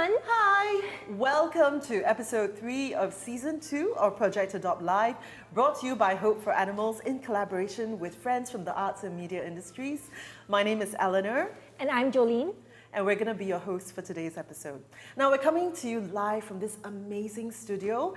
everyone. Hi, welcome to episode 3 of season 2 of Project Adopt Live, brought to you by Hope for Animals in collaboration with friends from the arts and media industries. My name is Eleanor. And I'm Jolene. And we're going to be your hosts for today's episode. Now, we're coming to you live from this amazing studio,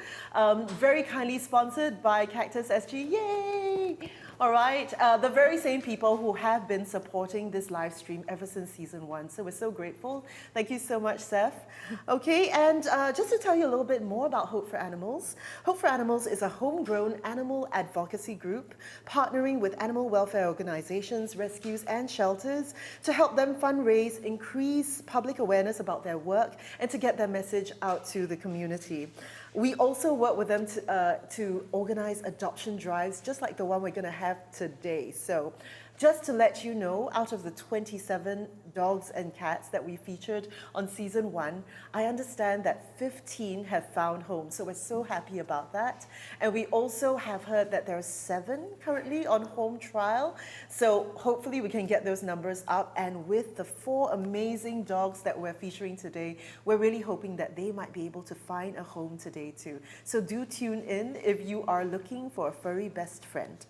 very kindly sponsored by Cactus SG. Yay! All right, the very same people who have been supporting this live stream ever since season 1. So we're so grateful. Thank you so much, Seth. Okay, and just to tell you a little bit more about Hope for Animals. Hope for Animals is a homegrown animal advocacy group partnering with animal welfare organizations, rescues, and shelters to help them fundraise, increase public awareness about their work, and to get their message out to the community. We also work with them to organize adoption drives, just like the one we're going to have today. So just to let you know, out of the 27 dogs and cats that we featured on season 1, I understand that 15 have found homes. So we're so happy about that. And we also have heard that there are 7 currently on home trial. So hopefully we can get those numbers up. And with the 4 amazing dogs that we're featuring today, we're really hoping that they might be able to find a home today too. So do tune in if you are looking for a furry best friend.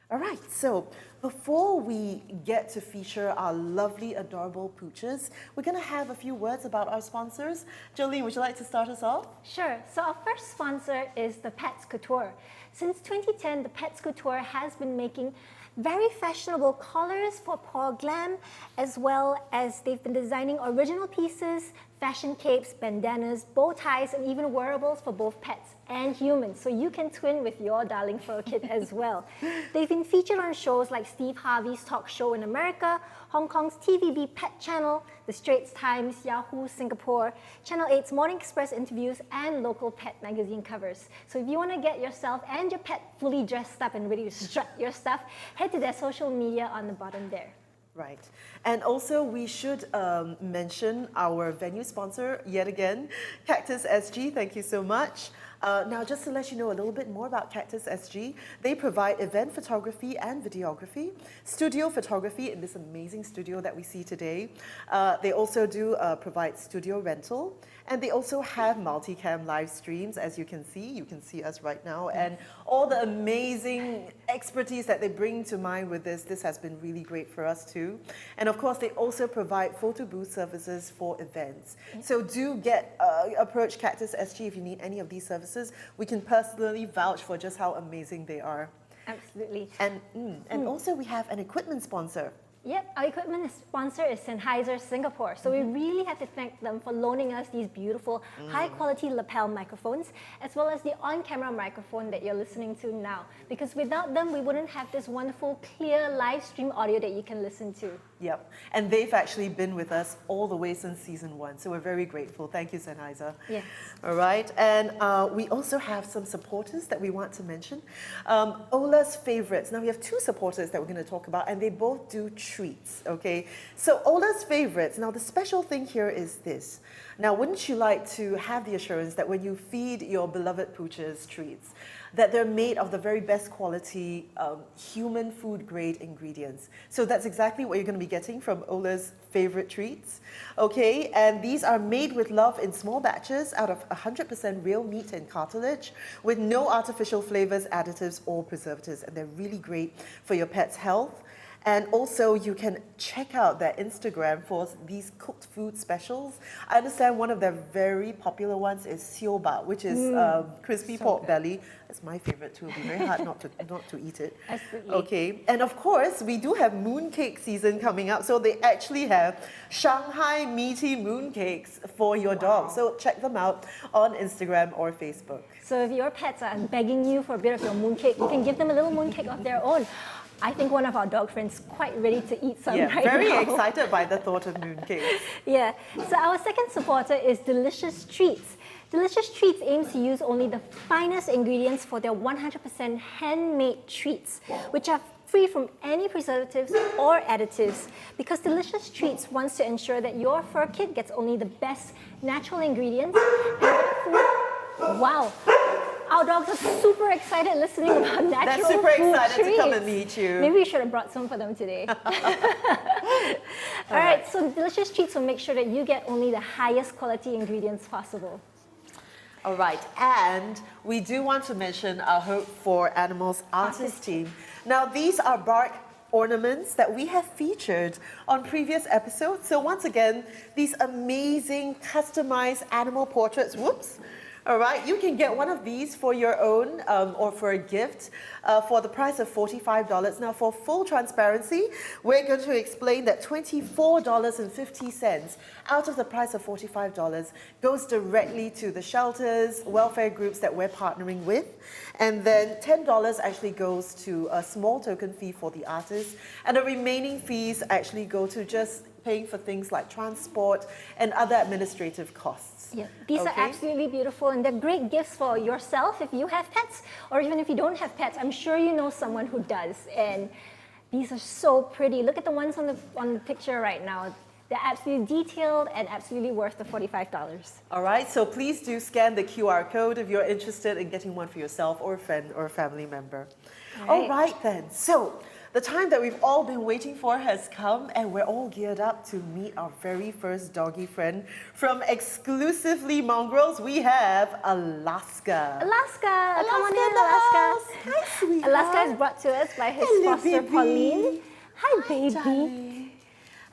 All right, so before we get to feature our lovely, adorable pooches, we're going to have a few words about our sponsors. Jolene, would you like to start us off? Sure. So our first sponsor is the Pets Couture. Since 2010, the Pets Couture has been making very fashionable collars for paw glam, as well as they've been designing original pieces, fashion capes, bandanas, bow ties, and even wearables for both pets and humans, so you can twin with your darling fur kit as well. They've been featured on shows like Steve Harvey's talk show in America, Hong Kong's TVB Pet Channel, The Straits Times, Yahoo Singapore, Channel 8's Morning Express interviews, and local pet magazine covers. So if you want to get yourself and your pet fully dressed up and ready to strut your stuff, head to their social media on the bottom there. Right. And also we should mention our venue sponsor yet again, Cactus SG. Thank you so much. Now, just to let you know a little bit more about Cactus SG, they provide event photography and videography, studio photography in this amazing studio that we see today. They also do provide studio rental, and they also have multicam live streams, as you can see. You can see us right now, and all the amazing expertise that they bring to mind with this has been really great for us too. And of course, they also provide photo booth services for events. So do approach Cactus SG if you need any of these services. We can personally vouch for just how amazing they are. Absolutely. And also we have an equipment sponsor. Yep, our equipment sponsor is Sennheiser Singapore. So we really have to thank them for loaning us these beautiful, high-quality lapel microphones, as well as the on-camera microphone that you're listening to now. Because without them, we wouldn't have this wonderful, clear live stream audio that you can listen to. Yep, and they've actually been with us all the way since season 1, so we're very grateful. Thank you, Sennheiser. Yes. All right, and we also have some supporters that we want to mention. Ola's Favorites. Now, we have 2 supporters that we're going to talk about, and they both do treats, okay? So Ola's Favorites. Now, the special thing here is this. Now, wouldn't you like to have the assurance that when you feed your beloved pooches treats, that they're made of the very best quality human food grade ingredients? So that's exactly what you're going to be getting from Ola's Favorite Treats, okay? And these are made with love in small batches out of 100% real meat and cartilage with no artificial flavors, additives, or preservatives. And they're really great for your pet's health. And also, you can check out their Instagram for these cooked food specials. I understand one of their very popular ones is sioba, which is crispy pork belly. That's my favorite too. It'll be very hard not to eat it. Absolutely. Okay, and of course, we do have mooncake season coming up. So they actually have Shanghai meaty mooncakes for your dog. So check them out on Instagram or Facebook. So if your pets are begging you for a bit of your mooncake, you can give them a little mooncake of their own. I think one of our dog friends is quite ready to eat some right very now. excited by the thought of mooncakes. Yeah. So our second supporter is Delicious Treats. Delicious Treats aims to use only the finest ingredients for their 100% handmade treats, which are free from any preservatives or additives, because Delicious Treats wants to ensure that your fur kit gets only the best natural ingredients and food. Wow! our dogs are super excited listening about natural They're super food excited to come and treats. meet you. Maybe we should have brought some for them today. All right, so delicious treats will make sure that you get only the highest quality ingredients possible. All right, and we do want to mention our Hope for Animals artist team. Now, these are bark ornaments that we have featured on previous episodes. So once again, these amazing customized animal portraits, whoops. All right, you can get one of these for your own or for a gift for the price of $45. Now, for full transparency, we're going to explain that $24.50 out of the price of $45 goes directly to the shelters, welfare groups that we're partnering with. And then $10 actually goes to a small token fee for the artist. And the remaining fees actually go to just paying for things like transport and other administrative costs. Yeah, these are absolutely beautiful, and they're great gifts for yourself if you have pets, or even if you don't have pets. I'm sure you know someone who does, and these are so pretty. Look at the ones on the picture right now. They're absolutely detailed and absolutely worth the $45. All right, so please do scan the QR code if you're interested in getting one for yourself or a friend or a family member. All right then, so the time that we've all been waiting for has come, and we're all geared up to meet our very first doggy friend. From exclusively Mongrels, we have Alaska. Alaska, come on in, Alaska. Hi, sweetheart. Alaska is brought to us by his Hello, foster, baby. Pauline. Hi, baby. Darling.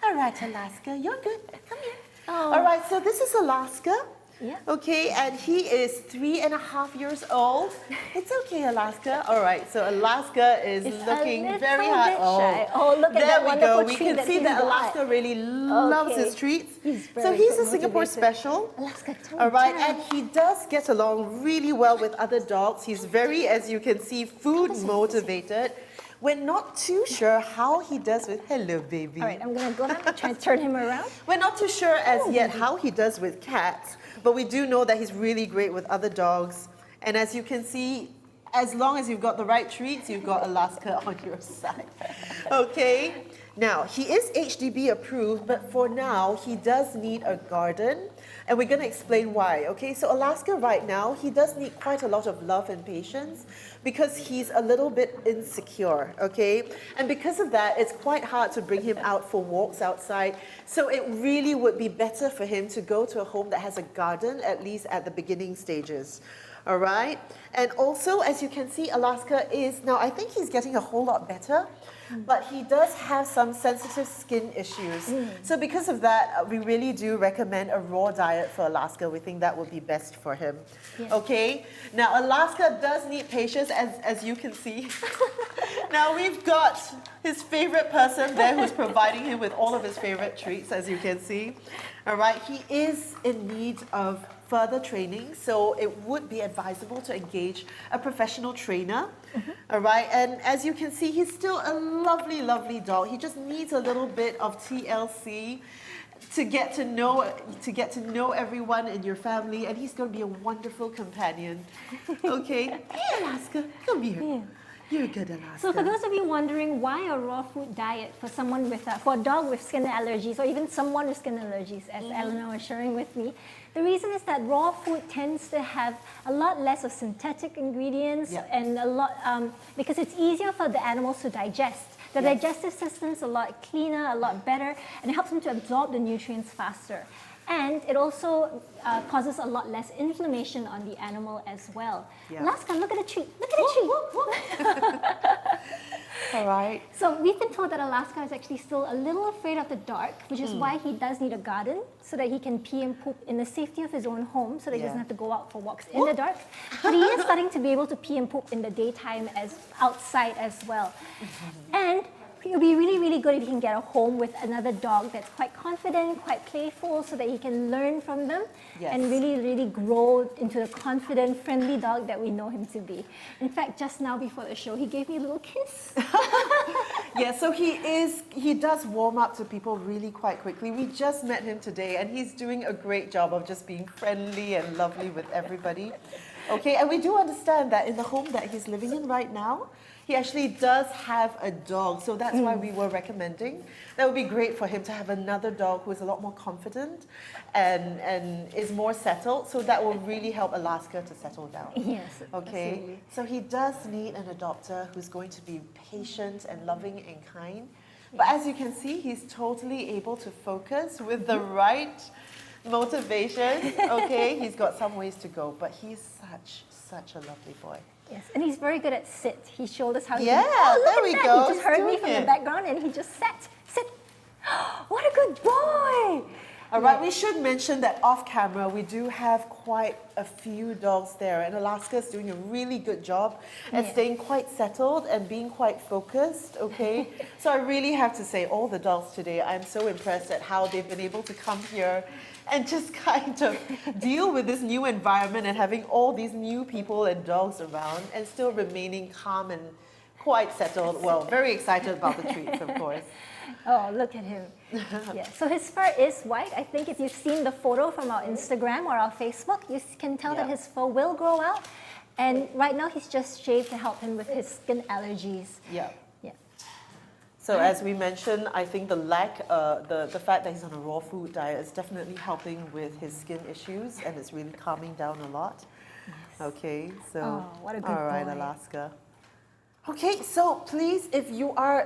All right, Alaska, you're good. Come here. Oh. All right, so this is Alaska. Yeah. Okay, and he is 3.5 years old. It's okay, Alaska. All right, so Alaska is looking very hot. Oh, look at that there we wonderful go. We treat can that see he's that got. Alaska really loves Okay. his treats. He's So very he's a Singapore motivated. special. Alaska, tell All me, right, tell and me. he does get along really well with other dogs. He's very, as you can see, food motivated. We're not too sure how he does with, hello baby. All right, I'm gonna go down and try and turn him around. We're not too sure as yet how he does with cats, but we do know that he's really great with other dogs. And as you can see, as long as you've got the right treats, you've got Alaska on your side. Okay? Now, he is HDB approved, but for now, he does need a garden. And we're going to explain why, okay? So Alaska right now, he does need quite a lot of love and patience because he's a little bit insecure, okay? And because of that, it's quite hard to bring him out for walks outside. So it really would be better for him to go to a home that has a garden, at least at the beginning stages. All right? And also, as you can see, Alaska is, now I think he's getting a whole lot better, but he does have some sensitive skin issues. So because of that, we really do recommend a raw diet for Alaska. We think that would be best for him. Yes. Okay? Now, Alaska does need patience, as you can see. Now, we've got his favorite person there who's providing him with all of his favorite treats, as you can see. All right? He is in need of further training, so it would be advisable to engage a professional trainer. All right, and as you can see, he's still a lovely, lovely dog. He just needs a little bit of TLC to get to know everyone in your family, and he's going to be a wonderful companion. Okay, hey Alaska, come here. Yeah. You're good, Alaska. So for those of you wondering why a raw food diet for someone with for a dog with skin allergies, or even someone with skin allergies, as Eleanor was sharing with me, the reason is that raw food tends to have a lot less of synthetic ingredients and a lot because it's easier for the animals to digest. The digestive system's a lot cleaner, a lot better, and it helps them to absorb the nutrients faster. And it also causes a lot less inflammation on the animal as well. Yeah. Alaska, look at the treat. Look at the treat. All right. So we've been told that Alaska is actually still a little afraid of the dark, which is why he does need a garden so that he can pee and poop in the safety of his own home so that he doesn't have to go out for walks in the dark. But he is starting to be able to pee and poop in the daytime as outside as well. And it would be really, really good if he can get a home with another dog that's quite confident, quite playful, so that he can learn from them and really, really grow into the confident, friendly dog that we know him to be. In fact, just now before the show, he gave me a little kiss. Yeah, so he does warm up to people really quite quickly. We just met him today, and he's doing a great job of just being friendly and lovely with everybody. Okay, and we do understand that in the home that he's living in right now, he actually does have a dog. So that's why we were recommending. That would be great for him to have another dog who is a lot more confident and is more settled. So that will really help Alaska to settle down. Yes. Okay, Absolutely. so he does need an adopter who's going to be patient and loving and kind. But as you can see, he's totally able to focus with the right motivation. Okay, he's got some ways to go, but he's such a lovely boy. Yes, and he's very good at sit. He showed us how he Yeah, look there at we that. go. He just heard me He's from doing the it. background and he just sat. Sit. What a good boy. All right, we should mention that off camera, we do have quite a few dogs there, and Alaska is doing a really good job at staying quite settled and being quite focused, okay? So I really have to say, all the dogs today, I'm so impressed at how they've been able to come here and just kind of deal with this new environment and having all these new people and dogs around and still remaining calm and quite settled. Well, very excited about the treats, of course. Oh, look at him. Yeah. So his fur is white. I think if you've seen the photo from our Instagram or our Facebook, you can tell that his fur will grow out. And right now he's just shaved to help him with his skin allergies. Yeah. Yeah. So as we mentioned, I think the the fact that he's on a raw food diet is definitely helping with his skin issues, and it's really calming down a lot. Yes. Okay, so Oh, what a good all right, boy. Alaska. Okay, so please, if you are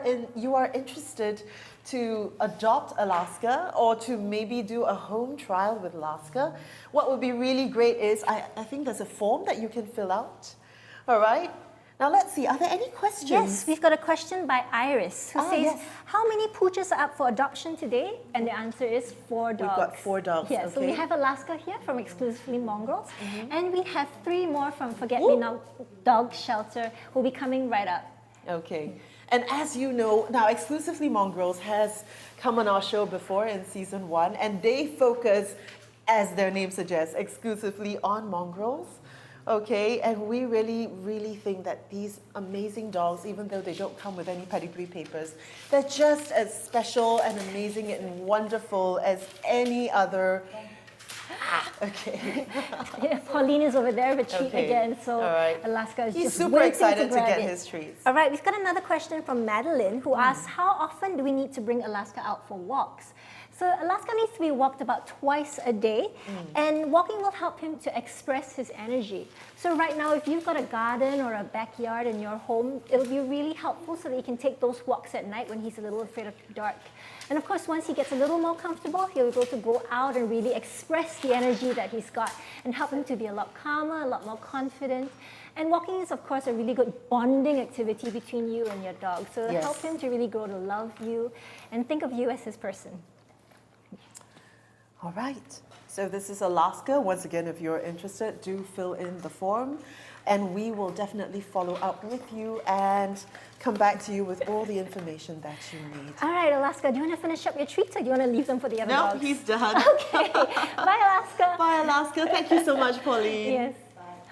interested to adopt Alaska or to maybe do a home trial with Alaska, what would be really great is I think there's a form that you can fill out. All right. Now let's see, are there any questions? Yes, we've got a question by Iris who says, yes. how many pooches are up for adoption today? And the answer is 4 dogs. We've got 4 dogs. Yeah, so we okay. have Alaska here from exclusively Mongrels, and we have 3 more from Forget Me Not Dog Shelter who'll be coming right up. Okay. And as you know, now Exclusively Mongrels has come on our show before in season 1, and they focus, as their name suggests, exclusively on mongrels. Okay, and we really, really think that these amazing dogs, even though they don't come with any pedigree papers, they're just as special and amazing and wonderful as any other. Okay. Yeah, Pauline is over there with a treat Okay, again, so all right. Alaska is He's just super waiting excited to grab get it. his treats. All right, we've got another question from Madeline who asks, how often do we need to bring Alaska out for walks? So Alaska needs to be walked about twice a day, and walking will help him to express his energy. So right now, if you've got a garden or a backyard in your home, it'll be really helpful so that he can take those walks at night when he's a little afraid of the dark. And of course, once he gets a little more comfortable, he'll be able to go out and really express the energy that he's got and help him to be a lot calmer, a lot more confident. And walking is, of course, a really good bonding activity between you and your dog. So it'll help him to really grow to love you and think of you as his person. All right. So this is Alaska. Once again, if you're interested, do fill in the form, and we will definitely follow up with you and come back to you with all the information that you need. All right, Alaska, do you want to finish up your treats or do you want to leave them for the other No, dogs? he's done. Okay. Bye, Alaska. Bye, Alaska. Thank you so much, Pauline. Yes.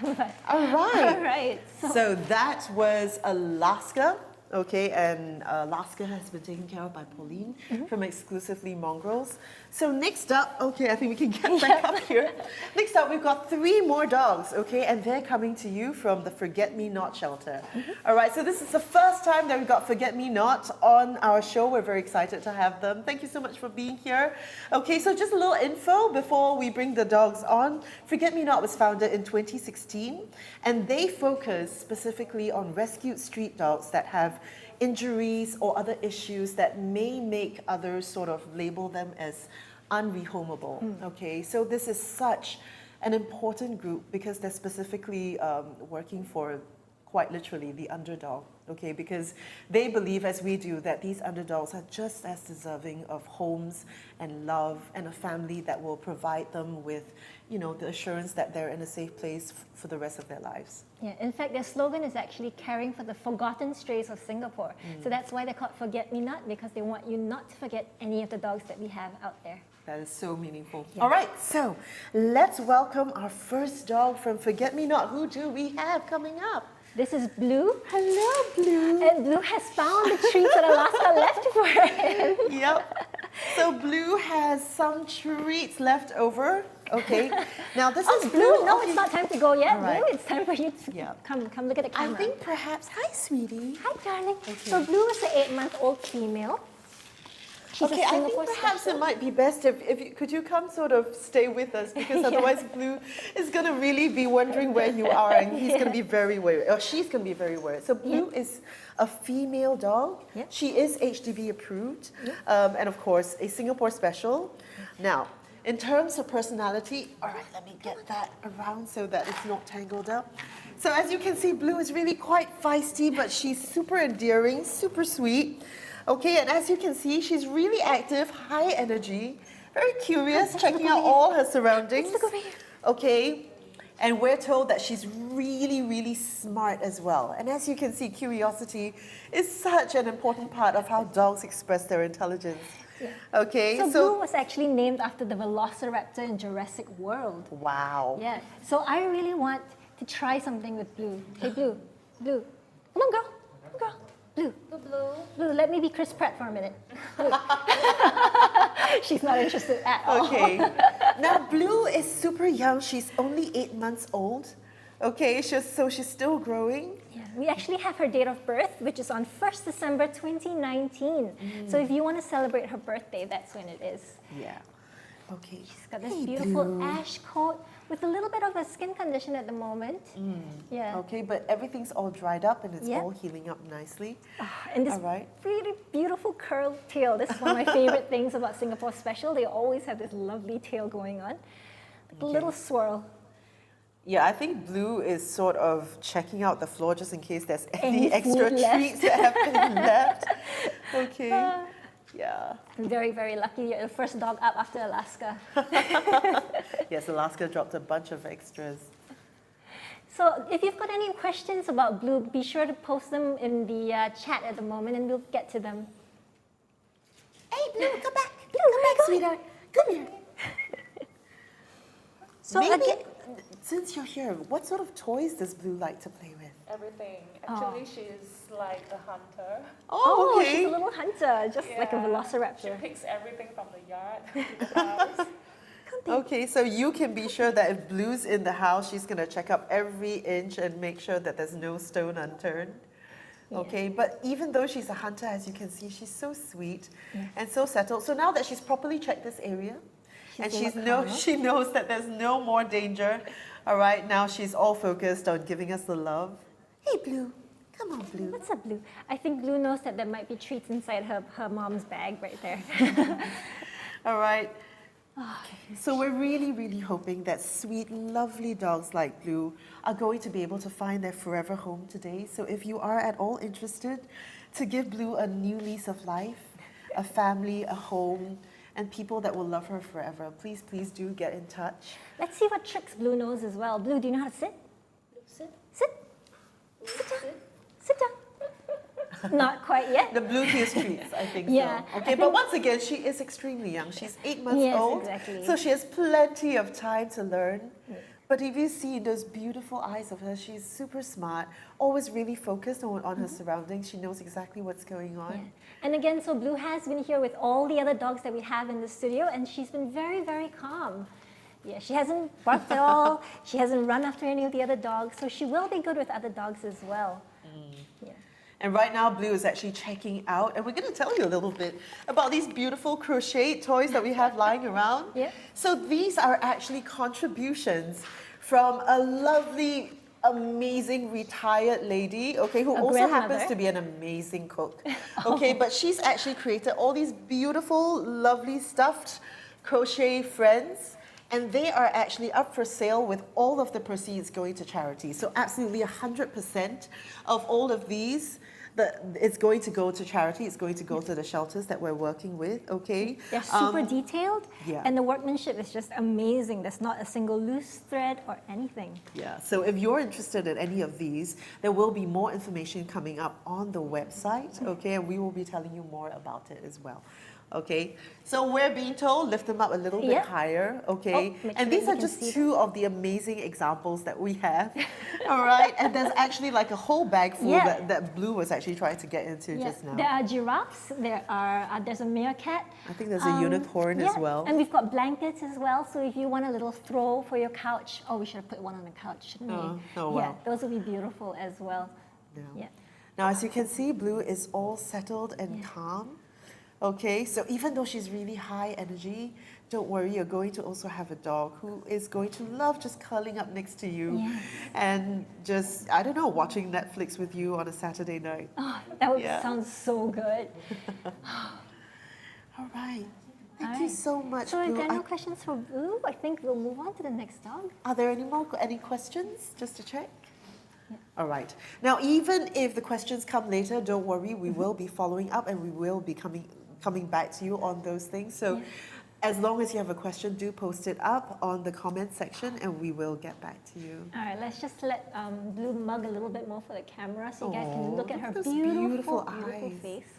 Bye. All right. All right. So that was Alaska. Okay, and Alaska has been taken care of by Pauline from Exclusively Mongrels. So next up, okay, I think we can get back up here. Next up, we've got 3 more dogs, okay, and they're coming to you from the Forget Me Not shelter. All right, so this is the first time that we've got Forget Me Not on our show. We're very excited to have them. Thank you so much for being here. Okay, so just a little info before we bring the dogs on. Forget Me Not was founded in 2016, and they focus specifically on rescued street dogs that have injuries or other issues that may make others sort of label them as unrehomable. Okay, so this is such an important group because they're specifically working for quite literally the underdog. Okay, because they believe, as we do, that these underdogs are just as deserving of homes and love and a family that will provide them with, you know, the assurance that they're in a safe place for the rest of their lives. Yeah, in fact, their slogan is actually caring for the forgotten strays of Singapore. So that's why they're called Forget Me Not, because they want you not to forget any of the dogs that we have out there. That is so meaningful. Yeah. All right, so let's welcome our first dog from Forget Me Not. Who do we have coming up? This is Blue. Hello, Blue. And Blue has found the treats that Alaska left for him. Yep. So Blue has some treats left over. Okay. Now this is Blue, no, okay. it's not time to go yet. All right. Blue, it's time for you to come look at the I camera. think perhaps, hi sweetie. Hi, darling. Okay. So Blue is an 8-month-old female. She's Okay, a I Singapore think perhaps special. it might be best if you, could you come sort of stay with us, because otherwise Blue is going to really be wondering where you are, and he's going to be very worried, or she's going to be very worried. So Blue is a female dog. Yeah. She is HDB approved, and of course a Singapore special. Now, in terms of personality, all right, let me get that around so that it's not tangled up. So as you can see, Blue is really quite feisty, but she's super endearing, super sweet. Okay, and as you can see, she's really active, high energy, very curious, checking out all her surroundings. Let's look over here. Okay, and we're told that she's really, really smart as well. And as you can see, curiosity is such an important part of how dogs express their intelligence. Yeah. Okay, So Blue was actually named after the Velociraptor in Jurassic World. wow. Yeah. So I really want to try something with Blue. Hey, Blue. Blue. Come on, girl. Come on, girl. Blue. Blue, let me be Chris Pratt for a minute. Blue. She's not interested at all. Okay. Now, Blue is super young. She's only 8 months old. Okay, so she's still growing. Yeah. We actually have her date of birth, which is on 1st December 2019. So if you want to celebrate her birthday, that's when it is. Yeah. Okay. She's got this beautiful Blue. ash coat with a little bit of a skin condition at the moment. Yeah. Okay, but everything's all dried up and it's Yeah. all healing up nicely. And this All right. really beautiful curled tail. This is one of my favorite things about Singapore Special. They always have this lovely tail going on. Like a little swirl. Yeah, I think Blue is sort of checking out the floor just in case there's Any any extra food left. treats that have been left. Okay. Yeah. I'm very, very lucky. You're the first dog up after Alaska. Yes, Alaska dropped a bunch of extras. So if you've got any questions about Blue, be sure to post them in the chat at the moment and we'll get to them. Hey, Blue, come back. Blue, Come back, sweetheart. Come here. So Maybe, again, since you're here, what sort of toys does Blue like to play with? Everything. Actually, she's like a hunter. oh, okay. she's a little hunter, just like a Yeah. velociraptor. She picks everything from the yard to the house. Okay, so you can be sure that if Blue's in the house, she's going to check up every inch and make sure that there's no stone unturned. Okay, but even though she's a hunter, as you can see, she's so sweet and so settled. So now that she's properly checked this area, and she knows that there's no more danger, all right, now she's all focused on giving us the love. Hey, Blue, come on, Blue. What's up, Blue? I think Blue knows that there might be treats inside her mom's bag right there. All right. Okay. So we're really, really hoping that sweet, lovely dogs like Blue are going to be able to find their forever home today. So if you are at all interested to give Blue a new lease of life, a family, a home, and people that will love her forever, please, please do get in touch. Let's see what tricks Blue knows as well. Blue, do you know how to sit? Sit. Sit. Sit down. Sit down. Not quite yet. The Bluetooth treats, I think Yeah, so. I Okay, think- but once again, she is extremely young. She's 8 months Yes, old. exactly. So she has plenty of time to learn. But if you see those beautiful eyes of her, she's super smart, always really focused on her surroundings. She knows exactly what's going on. Yeah. And again, so Blue has been here with all the other dogs that we have in the studio, and she's been very, very calm. Yeah, she hasn't barked at all. She hasn't run after any of the other dogs, so she will be good with other dogs as well. Yeah. And right now, Blue is actually checking out, and we're going to tell you a little bit about these beautiful crochet toys that we have lying around. Yeah. So these are actually contributions from a lovely, amazing retired lady, okay, who A also happens grandmother. to be an amazing cook. Okay, but she's actually created all these beautiful, lovely stuffed crochet friends. And they are actually up for sale with all of the proceeds going to charity. So absolutely 100% of all of these, it's going to go to charity. It's going to go to the shelters that we're working with, okay? They're super detailed, yeah. and the workmanship is just amazing. There's not a single loose thread or anything. Yeah, so if you're interested in any of these, there will be more information coming up on the website, okay? And we will be telling you more about it as well. Okay, so we're being told lift them up a little bit Yep. higher, okay? Oh, make And sure these that are you can just see two of the amazing examples that we have, all right? And there's actually like a whole bag full Yeah. that Blue was actually trying to get into Yeah. just now. There are giraffes, there's a meerkat. I think there's a unicorn as well. And we've got blankets as well, so if you want a little throw for your couch, oh, we should have put one on the couch, shouldn't we? Oh, Yeah, wow. those would be beautiful as well. Yeah. Yeah. Now, as you can see, Blue is all settled and calm. Okay, so even though she's really high energy, don't worry, you're going to also have a dog who is going to love just curling up next to you Yes. and just, I don't know, watching Netflix with you on a Saturday night. Oh, that would Yeah. sound so good. All right. Thank All you right. so much, So if Blue. there are no questions for Blue, I think we'll move on to the next dog. Are there any questions, just to check? All right. Now, even if the questions come later, don't worry, we will be following up and we will be coming back to you on those things. So as long as you have a question, do post it up on the comment section and we will get back to you. All right, let's just let Blue mug a little bit more for the camera so you guys Aw, can look at her those beautiful, beautiful beautiful eyes. face.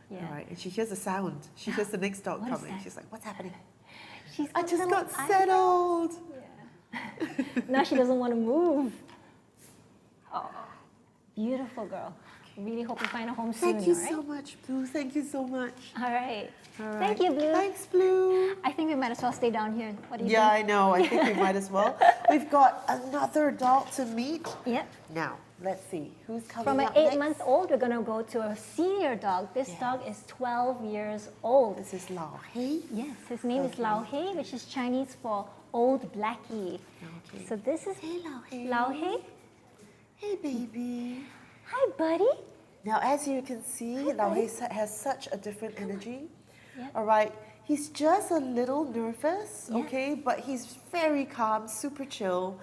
Yeah. All right, and she hears a sound. She hears the next dog What is coming. that? She's like, what's happening? She's I got just little got eyebrows. settled. Yeah. Now she doesn't want to move. Oh, beautiful girl. Really hope you find a home soon, Thank you all right? so much, Blue. Thank you so much. All right. All right. Thank you, Blue. Thanks, Blue. I think we might as well stay down here. What do you Yeah, I think? know. I think we might as well. We've got another dog to meet. Yep. Now, let's see who's coming From an up next. 8-month-old, we're going to go to a senior dog. This dog is 12 years old. This is Lao Hei. Yes, his name is Lao Hei, which is Chinese for Old Blackie. Okay. So this is Hey, Lao Hei. Lao Hei. Hey, baby. Hi, buddy. Now, as you can see, Lao Hei has such a different energy. Yeah. All right. He's just a little nervous, Yeah. okay? But he's very calm, super chill.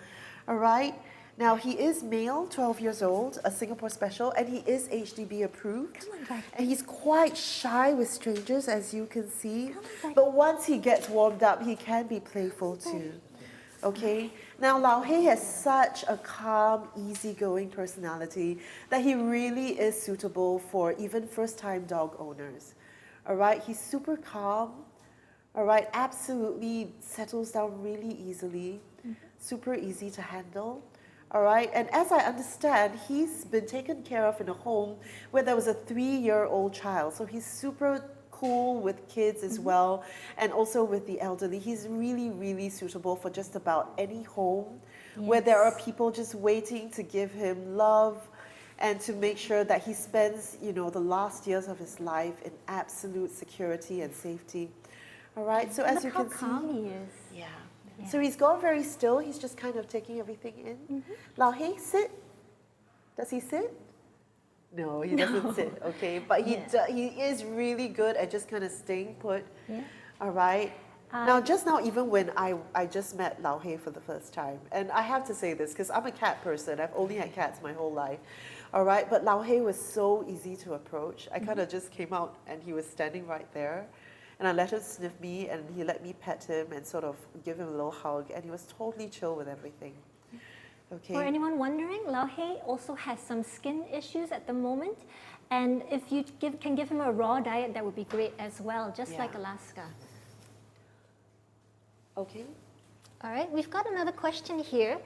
All right. Now, he is male, 12 years old, a Singapore special, and he is HDB approved. Come on, Blackie. And he's quite shy with strangers, as you can see. Come on, Blackie. But once he gets warmed up, he can be playful too. Okay? Now, Lao Hei has such a calm, easygoing personality that he really is suitable for even first-time dog owners. All right? He's super calm. All right? Absolutely settles down really easily. Super easy to handle. All right, and as I understand, he's been taken care of in a home where there was a 3-year-old child. So he's super cool with kids as well, and also with the elderly. He's really, really suitable for just about any home where there are people just waiting to give him love and to make sure that he spends, you know, the last years of his life in absolute security and safety. All right, so as you Look how can calm see, he is. yeah. So he's gone very still. He's just kind of taking everything in. Lao Hei, sit. Does he sit? No, he doesn't sit. Okay, but he is really good at just kind of staying put. Yeah. All right. Now, just now, even when I just met Lao Hei for the first time, and I have to say this because I'm a cat person. I've only had cats my whole life. All right, but Lao Hei was so easy to approach. I kind of just came out and he was standing right there. And I let him sniff me, and he let me pet him and sort of give him a little hug, and he was totally chill with everything. Okay. For anyone wondering, Lao Hei also has some skin issues at the moment, and if you can give him a raw diet, that would be great as well, just like Yeah. Alaska. Okay. All right, we've got another question here.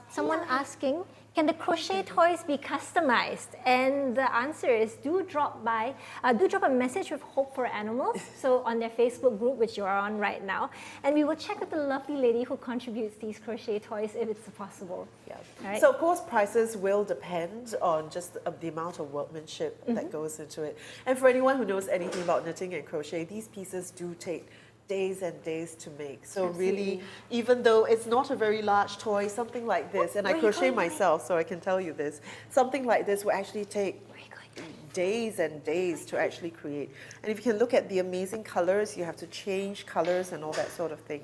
Someone asking, can the crochet toys be customized? And the answer is do drop a message with Hope for Animals, so on their Facebook group, which you are on right now, and we will check with the lovely lady who contributes these crochet toys if it's possible. Yeah. Right. So of course prices will depend on just the amount of workmanship that goes into it. And for anyone who knows anything about knitting and crochet, these pieces do take days and days to make. So really, even though it's not a very large toy, something like this, and I Where are you crochet going, myself, so I can tell you this, something like this will actually take Where are you going? days and days to actually create. And if you can look at the amazing colors, you have to change colors and all that sort of thing.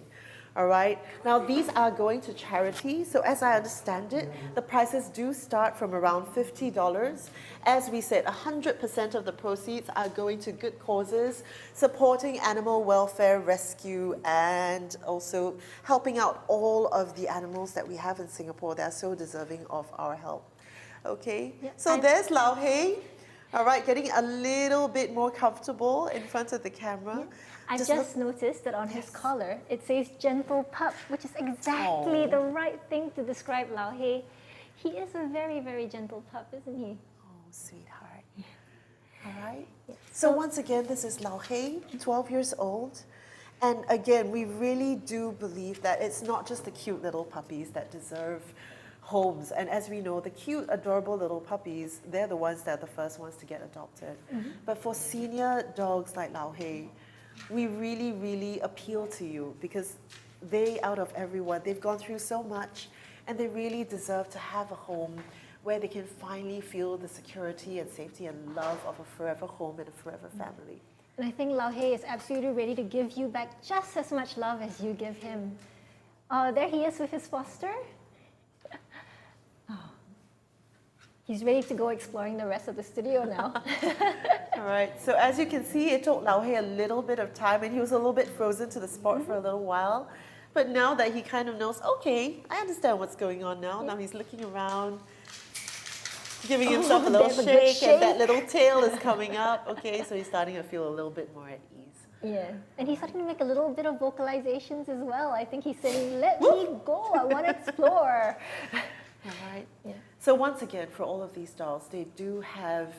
All right. Now these are going to charity. So as I understand it, the prices do start from around $50. As we said, 100% of the proceeds are going to good causes, supporting animal welfare, rescue, and also helping out all of the animals that we have in Singapore that are so deserving of our help. Okay. Yeah, So there's Lao Hei. All right, getting a little bit more comfortable in front of the camera. I've Just just noticed that on his Yes. collar it says gentle pup, which is exactly the right thing to describe Lao Hei. He is a very, very gentle pup, isn't he? Oh, sweetheart. All right. Yeah. So once again, this is Lao Hei, 12 years old. And again, we really do believe that it's not just the cute little puppies that deserve homes. And as we know, the cute, adorable little puppies, they're the ones that are the first ones to get adopted. But for senior dogs like Lao Hei, we really, really appeal to you because they, out of everyone, they've gone through so much and they really deserve to have a home where they can finally feel the security and safety and love of a forever home and a forever family. And I think Lao Hei is absolutely ready to give you back just as much love as you give him. There he is with his foster. Oh. He's ready to go exploring the rest of the studio now. All right, so as you can see, it took Lao Hei a little bit of time and he was a little bit frozen to the spot for a little while. But now that he kind of knows, okay, I understand what's going on now. Now he's looking around, giving himself a little bit of a good shake, and that little tail is coming up. Okay, so he's starting to feel a little bit more at ease. Yeah, and he's starting to make a little bit of vocalizations as well. I think he's saying, let me go, I want to explore. All right. Yeah. So once again, for all of these dolls, they do have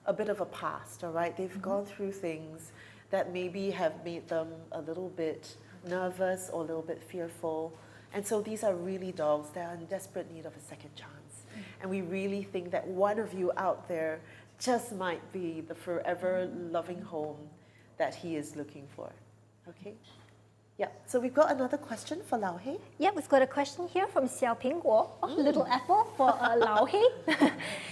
a bit of a past, all right? They've gone through things that maybe have made them a little bit nervous or a little bit fearful. And so these are really dogs that are in desperate need of a second chance. And we really think that one of you out there just might be the forever loving home that he is looking for. Okay? Yeah, so we've got another question for Lao Hei. Yeah, we've got a question here from Xiao Pingguo, Little Apple, for Lao Hei.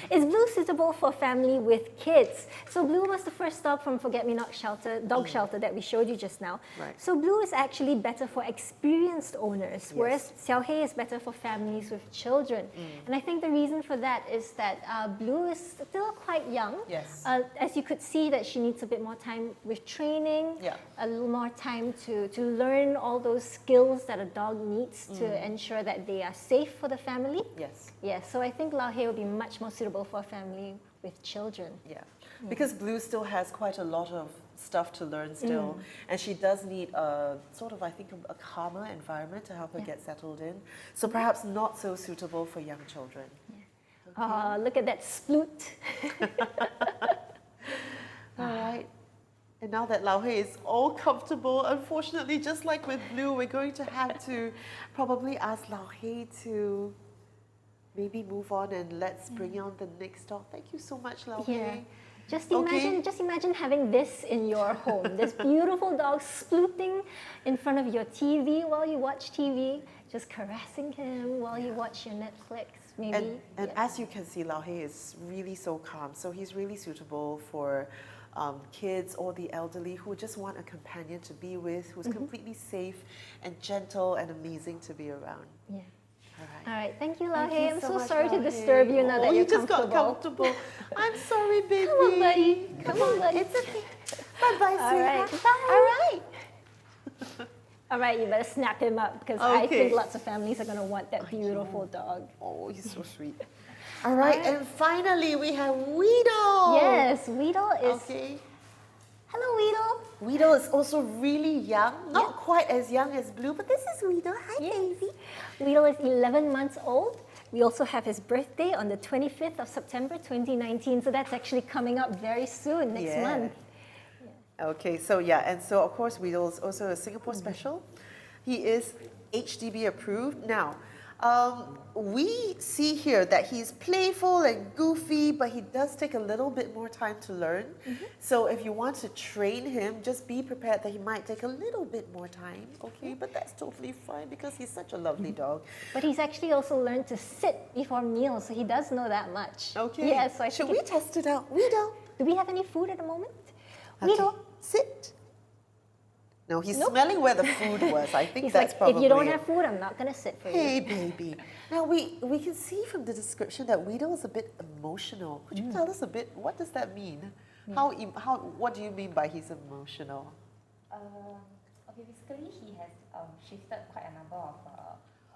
Is Blue suitable for family with kids? So Blue was the first dog from Forget-Me-Not shelter, dog shelter that we showed you just now. Right. So Blue is actually better for experienced owners, whereas Xiao Hei is better for families with children. And I think the reason for that is that Blue is still quite young. Yes. As you could see that she needs a bit more time with training, a little more time to learn all those skills that a dog needs to ensure that they are safe for the family. Yes. Yeah, so I think Lao Hei will be much more suitable for a family with children. Yeah, because Blue still has quite a lot of stuff to learn still, and she does need a sort of, I think, a calmer environment to help her get settled in. So perhaps not so suitable for young children. Look at that sploot. All right. And now that Lao Hei is all comfortable, unfortunately, just like with Blue, we're going to have to probably ask Lao Hei to maybe move on and let's bring on the next dog. Thank you so much, Lao Hei. Just imagine having this in your home. This beautiful dog splooting in front of your TV while you watch TV, just caressing him while you watch your Netflix. Maybe. And as you can see, Lao Hei is really so calm. So he's really suitable for kids or the elderly who just want a companion to be with, who's completely safe and gentle and amazing to be around. Yeah. All All right, thank you, Lao Thank Hei. you I'm so so much, sorry to Lao Hei. disturb you now that Oh, you're you just got comfortable. comfortable. I'm sorry, baby. Come on, buddy. Come on, buddy. It's okay. Bye-bye, All right, sweetheart. bye. All right. All right, you better snap him up because I Okay. think lots of families are going to want that beautiful dog. Oh, he's so sweet. All right, and finally we have Weedle. Yes, Weedle is... Okay. Hello, Weedle. Weedle is also really young, not quite as young as Blue, but this is Weedle. Hi, baby. Weedle is 11 months old. We also have his birthday on the 25th of September 2019, so that's actually coming up very soon, next month. Okay, so yeah, and so of course Weedle is also a Singapore special. He is HDB approved. Now, we see here that he's playful and goofy, but he does take a little bit more time to learn. So if you want to train him, just be prepared that he might take a little bit more time, okay? But that's totally fine because he's such a lovely dog. But he's actually also learned to sit before meals, so he does know that much. Okay, Yeah, so I should think we test it out? Weedle. Do we have any food at the moment? Okay, Weedle. sit. No, he's smelling where the food was. I think He's that's like, probably if you don't it. have food, I'm not going to sit for you. Hey, baby. Now, we can see from the description that Weedle is a bit emotional. Could you tell us a bit, what does that mean? What do you mean by he's emotional? Okay, basically he has shifted quite a number of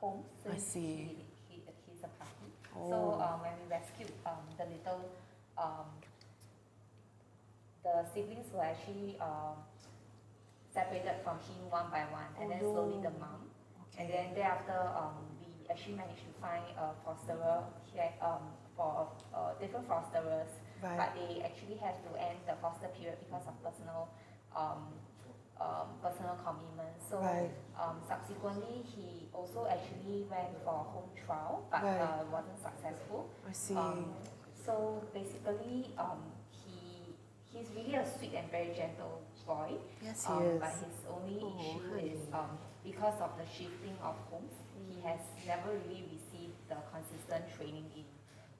homes I since see. he's a puppy. Oh. So when we rescued the little the siblings were actually separated from him one by one, and then slowly the mom. And then thereafter, we actually managed to find a fosterer here, for different fosterers, but they actually have to end the foster period because of personal commitments. So subsequently, he also actually went for a home trial, but wasn't successful. I see. So basically, he's really a sweet and very gentle boy. Yes, he is. But his only issue is because of the shifting of homes, he has never really received the consistent training in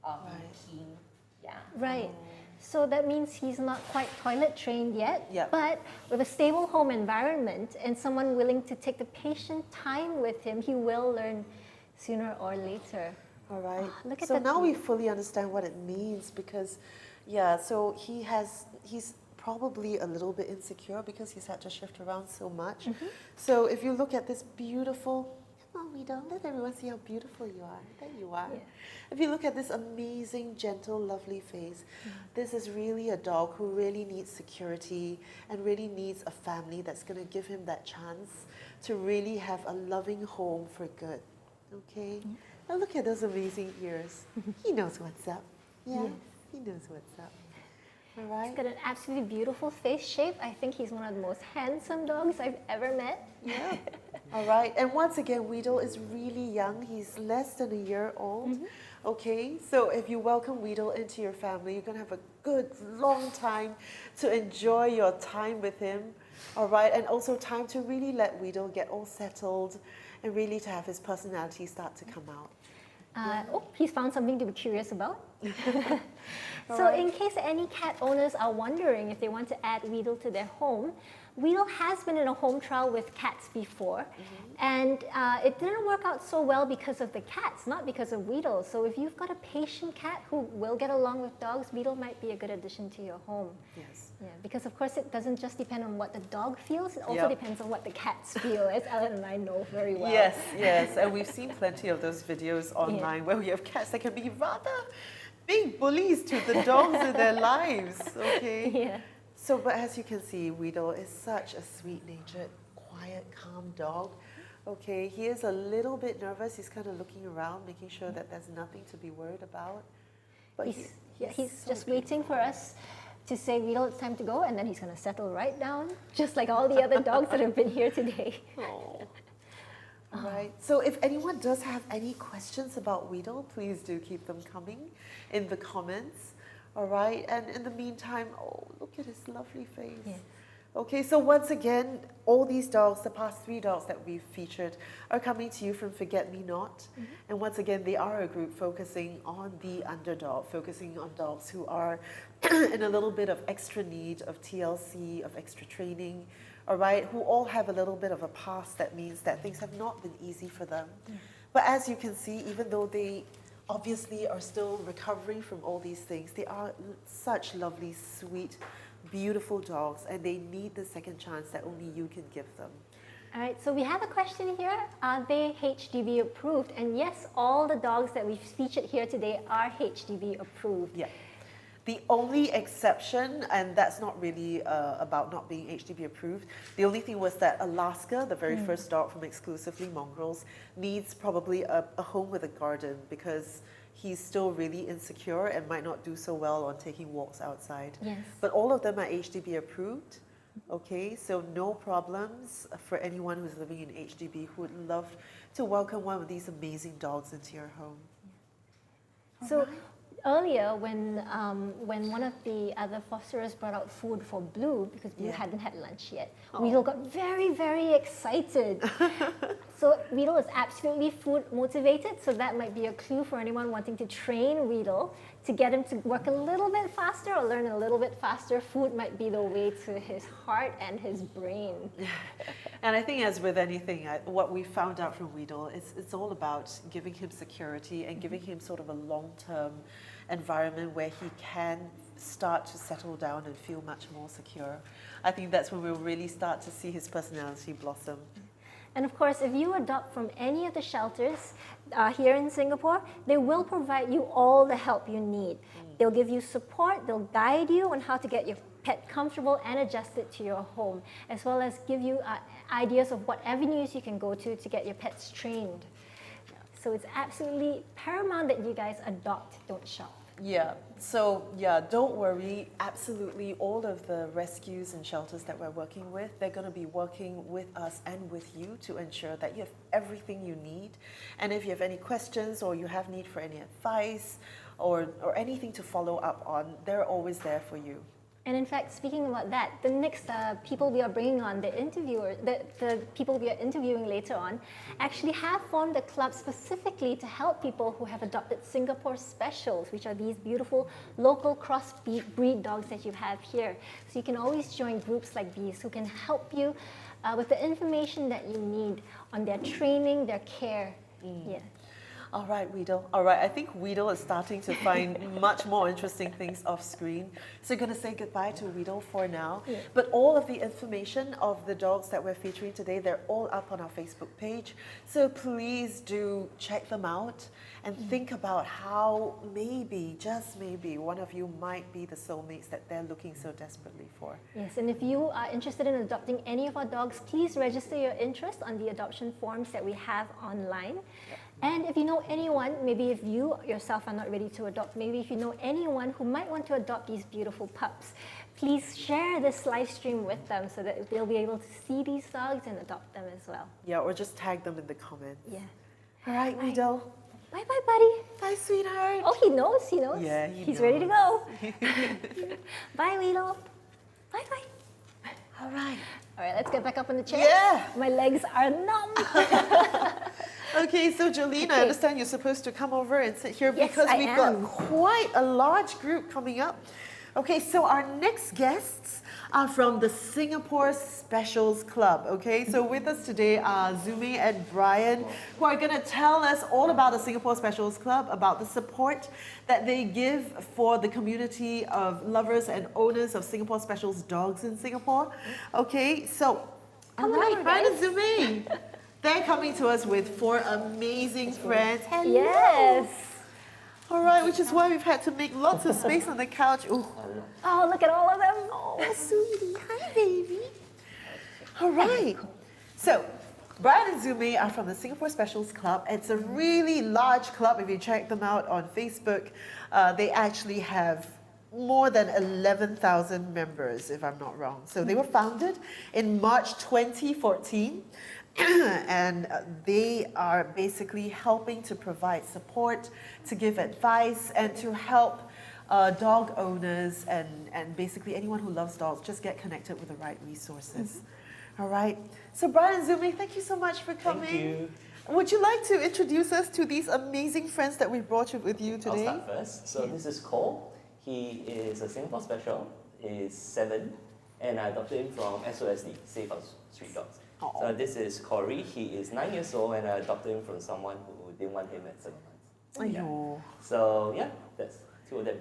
peeing. Yeah. Right. So that means he's not quite toilet trained yet, Yep. but with a stable home environment and someone willing to take the patient time with him, he will learn sooner or later. All right. Look at So that now we view. fully understand what it means because, so he's probably a little bit insecure because he's had to shift around so much. So if you look at this beautiful, come on, Weedle, let everyone see how beautiful you are. There you are. Yeah. If you look at this amazing, gentle, lovely face, this is really a dog who really needs security and really needs a family that's going to give him that chance to really have a loving home for good. Okay? Now look at those amazing ears. He knows what's up. Yeah, Yes. he knows what's up. All right? He's got an absolutely beautiful face shape. I think he's one of the most handsome dogs I've ever met. Yeah. All right. And once again, Weedle is really young. He's less than a year old. Okay. So if you welcome Weedle into your family, you're going to have a good, long time to enjoy your time with him. All right. And also time to really let Weedle get all settled and really to have his personality start to come out. He's found something to be curious about. So Alright. in case any cat owners are wondering if they want to add Weedle to their home, Weedle has been in a home trial with cats before, and it didn't work out so well because of the cats, not because of Weedle. So if you've got a patient cat who will get along with dogs, Weedle might be a good addition to your home. Yes. Yeah, because of course it doesn't just depend on what the dog feels, it also Yep. depends on what the cats feel, as Ellen and I know very well. Yes, yes. And we've seen plenty of those videos online where we have cats that can be rather big bullies to the dogs in their lives. Okay. Yeah. So, but as you can see, Weedle is such a sweet-natured, quiet, calm dog. Okay, he is a little bit nervous. He's kind of looking around, making sure that there's nothing to be worried about. But He's so just waiting for us to say, Weedle, it's time to go, and then he's going to settle right down, just like all the other dogs that have been here today. All right. So if anyone does have any questions about Weedle, please do keep them coming in the comments. All right. And in the meantime, oh, look at his lovely face. Yes. Okay, so once again, all these dogs, the past 3 dogs that we've featured, are coming to you from Forget Me Not. And once again, they are a group focusing on the underdog, focusing on dogs who are in a little bit of extra need of TLC, of extra training, all right, who all have a little bit of a past that means that things have not been easy for them. But as you can see, even though they obviously are still recovering from all these things, they are such lovely, sweet, beautiful dogs, and they need the second chance that only you can give them. All right, so we have a question here. Are they HDB approved? And yes, all the dogs that we've featured here today are HDB approved. Yeah. The only exception, and that's not really about not being HDB approved, the only thing was that Alaska, the very first dog from exclusively Mongrels, needs probably a home with a garden because he's still really insecure and might not do so well on taking walks outside. Yes. But all of them are HDB approved. Okay, so no problems for anyone who's living in HDB who would love to welcome one of these amazing dogs into your home. So earlier, when one of the other fosterers brought out food for Blue, because Blue hadn't had lunch yet, Weedle got very, very excited. So Weedle is absolutely food motivated, so that might be a clue for anyone wanting to train Weedle to get him to work a little bit faster or learn a little bit faster. Food might be the way to his heart and his brain. And I think as with anything, what we found out from Weedle, it's all about giving him security and giving him sort of a long-term environment where he can start to settle down and feel much more secure. I think that's when we'll really start to see his personality blossom. And of course, if you adopt from any of the shelters here in Singapore, they will provide you all the help you need. They'll give you support, they'll guide you on how to get your pet comfortable and adjusted to your home, as well as give you ideas of what avenues you can go to get your pets trained. So it's absolutely paramount that you guys adopt, don't shop. Yeah, so yeah, don't worry. Absolutely, all of the rescues and shelters that we're working with, they're going to be working with us and with you to ensure that you have everything you need. And if you have any questions or you have need for any advice or anything to follow up on, they're always there for you. And in fact, speaking about that, the next people we are bringing on, the people we are interviewing later on, actually have formed a club specifically to help people who have adopted Singapore Specials, which are these beautiful local cross-breed dogs that you have here. So you can always join groups like these who can help you with the information that you need on their training, their care. Yeah. All right, Weedle. All right, I think Weedle is starting to find much more interesting things off screen. So we're going to say goodbye to Weedle for now. Yeah. But all of the information of the dogs that we're featuring today, they're all up on our Facebook page. So please do check them out and think about how maybe, just maybe, one of you might be the soulmates that they're looking so desperately for. Yes, and if you are interested in adopting any of our dogs, please register your interest on the adoption forms that we have online. Yep. And if you know anyone, maybe if you yourself are not ready to adopt, maybe if you know anyone who might want to adopt these beautiful pups, please share this live stream with them so that they'll be able to see these dogs and adopt them as well. Yeah, or just tag them in the comments. Yeah. All right, Weedle. Bye-bye, buddy. Bye, sweetheart. Oh, he knows, he knows. Yeah, He's ready to go. Bye, Weedle. Bye-bye. All right. All right, let's get back up on the chair. Yeah. My legs are numb. Okay, so Jolene, I understand you're supposed to come over and sit here Yes, because we've got am. quite a large group coming up. Okay, so our next guests are from the Singapore Specials Club. Okay, so with us today are Zume and Brian, who are going to tell us all about the Singapore Specials Club, about the support that they give for the community of lovers and owners of Singapore Specials dogs in Singapore. Okay, so all right, Brian and Zume. They're coming to us with 4 amazing friends. Hello. Yes. All right, which is why we've had to make lots of space on the couch. Ooh. Oh, look at all of them. Oh, sweetie. Hi, baby. All right. So, Brian and Zume are from the Singapore Specials Club. It's a really large club. If you check them out on Facebook, they actually have more than 11,000 members, if I'm not wrong. So they were founded in March 2014. And they are basically helping to provide support, to give advice, and to help dog owners and basically anyone who loves dogs just get connected with the right resources. All right. So Brian and Zume, thank you so much for coming. Thank you. Would you like to introduce us to these amazing friends that we brought with you today? I'll start first. So this is Cole. He is a Singapore Special. He's 7, and I adopted him from SOSD, Save Our Street Dogs. Aww. So this is Corey. He is 9 years old, and I adopted him from someone who didn't want him at 7 months. Aiyo. So yeah, that's 2 of them.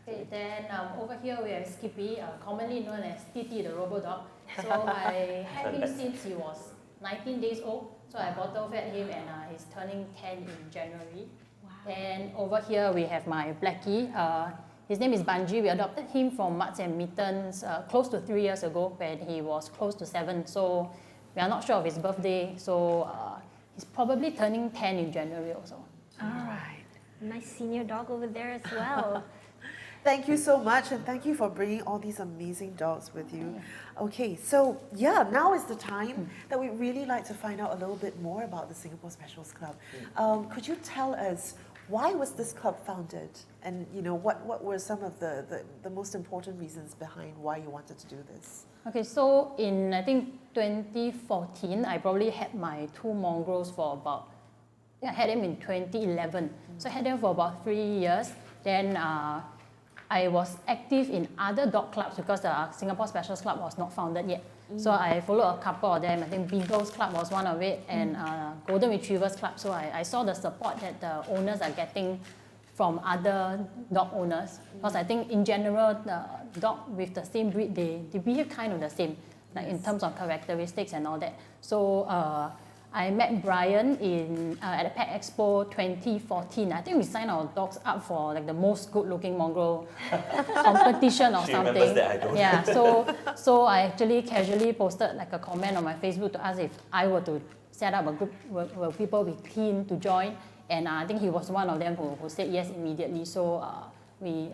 Okay, then over here we have Skippy, commonly known as Titi the Robo-Dog. So I had him since he was 19 days old. So I bottle fed him and he's turning 10 in January. Wow. And over here we have my Blackie. His name is Bunji. We adopted him from Mutts and Mittens close to 3 years ago when he was close to 7. So we are not sure of his birthday. So he's probably turning 10 in January also. All right. Nice senior dog over there as well. Thank you so much, and thank you for bringing all these amazing dogs with you. Okay, so yeah, now is the time that we really like to find out a little bit more about the Singapore Specials Club. Could you tell us why was this club founded, and you know what were some of the most important reasons behind why you wanted to do this? Okay, so in I think 2014, I probably had my 2 mongrels for about, I had them in 2011. So I had them for about 3 years. Then I was active in other dog clubs because the Singapore Specials Club was not founded yet. So I followed a couple of them. I think Beagles Club was one of it, and Golden Retrievers Club. So I saw the support that the owners are getting from other dog owners. Because I think in general, the dog with the same breed, they behave kind of the same, like in terms of characteristics and all that. So I met Brian at the Pet Expo 2014. I think we signed our dogs up for like the most good-looking mongrel competition or She something. remembers that, I don't. Yeah, so I actually casually posted like a comment on my Facebook to ask if I were to set up a group, will people be keen to join? And I think he was one of them who said yes immediately. So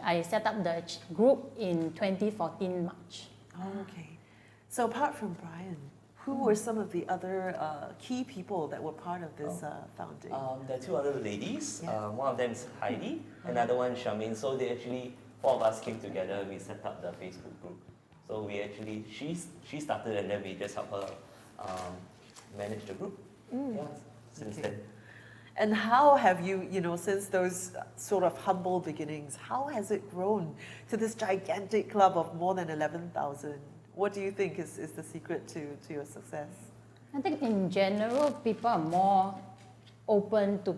I set up the group in 2014 March. Oh, okay. So apart from Brian, who were some of the other key people that were part of this founding? There are two other ladies. Yeah. One of them is Heidi, another one Charmaine. So they actually, four of us came together. We set up the Facebook group. So we actually, she started, and then we just helped her manage the group. Yeah, since then. And how have you, since those sort of humble beginnings, how has it grown to this gigantic club of more than 11,000? What do you think is the secret to your success? I think in general, people are more open to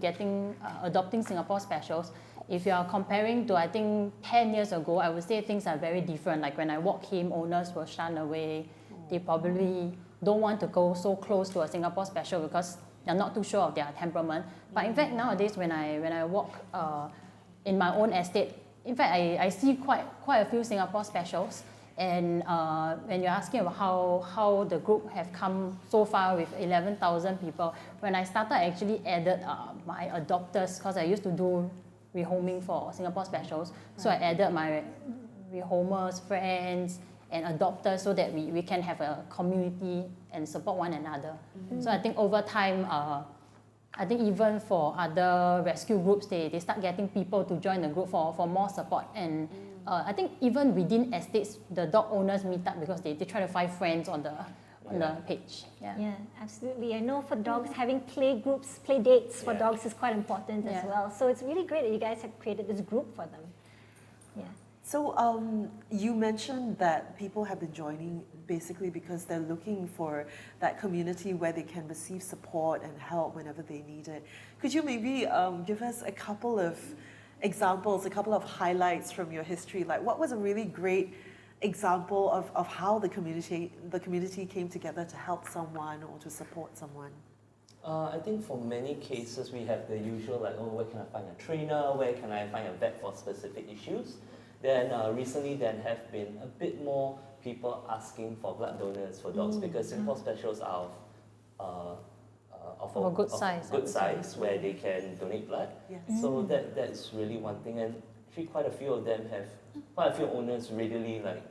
adopting Singapore specials. If you are comparing to, I think, 10 years ago, I would say things are very different. Like when I walk in, owners will shun away. They probably don't want to go so close to a Singapore special because they're not too sure of their temperament. But in fact, nowadays, when I walk in my own estate, in fact, I see quite a few Singapore specials. And when you're asking about how the group have come so far with 11,000 people, when I started, I actually added my adopters because I used to do rehoming for Singapore specials. So I added my rehomers, friends, and adopters so that we can have a community and support one another. So I think over time, I think even for other rescue groups, they start getting people to join the group for more support. And I think even within estates, the dog owners meet up because they try to find friends on the page. Yeah, absolutely. I know for dogs, having play groups, play dates for dogs is quite important as well. So it's really great that you guys have created this group for them. Yeah. So you mentioned that people have been joining basically because they're looking for that community where they can receive support and help whenever they need it. Could you maybe give us a couple of examples, a couple of highlights from your history? Like what was a really great example of how the community came together to help someone or to support someone? I think for many cases we have the usual like, oh, where can I find a trainer? Where can I find a vet for specific issues? Then recently there have been a bit more people asking for blood donors for dogs because Singapore specials are of a good size, where they can donate blood. Yes. So that's really one thing, and actually quite a few owners really like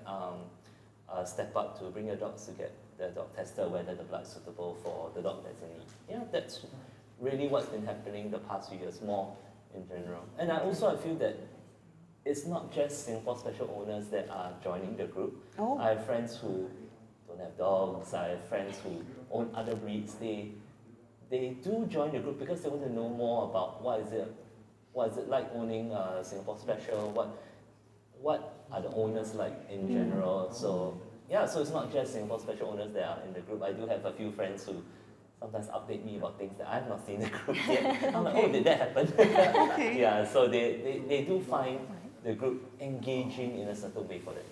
step up to bring their dogs to get the dog tested whether the blood is suitable for the dog that's in need. Yeah, that's really what's been happening the past few years more in general. And I feel that it's not just Singapore special owners that are joining the group. Oh. I have friends who don't have dogs. I have friends who own other breeds. They do join the group because they want to know more about what is it like owning a Singapore special. What are the owners like in general? So yeah, so it's not just Singapore special owners that are in the group. I do have a few friends who sometimes update me about things that I have not seen in the group yet. I'm like, oh, did that happen? Yeah, so they do find the group engaging in a certain way for them.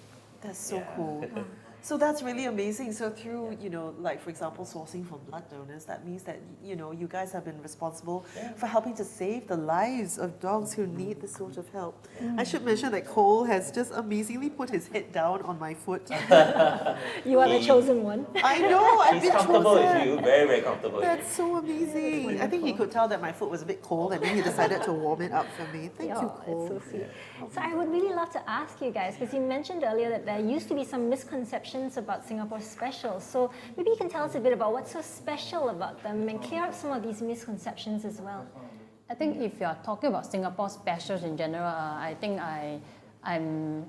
That's so cool. So that's really amazing. So through, like for example, sourcing for blood donors, that means that, you guys have been responsible for helping to save the lives of dogs who need this sort of help. I should mention that Cole has just amazingly put his head down on my foot. You are the chosen one. I know, I've He's been comfortable chosen. with you, very, very comfortable. That's so amazing. I think he could tell that my foot was a bit cold and then he decided to warm it up for me. Thank you, Cole. It's so sweet. So I would really love to ask you guys, because you mentioned earlier that there used to be some misconceptions about Singapore specials. So maybe you can tell us a bit about what's so special about them and clear up some of these misconceptions as well. I think if you're talking about Singapore specials in general, I think I'm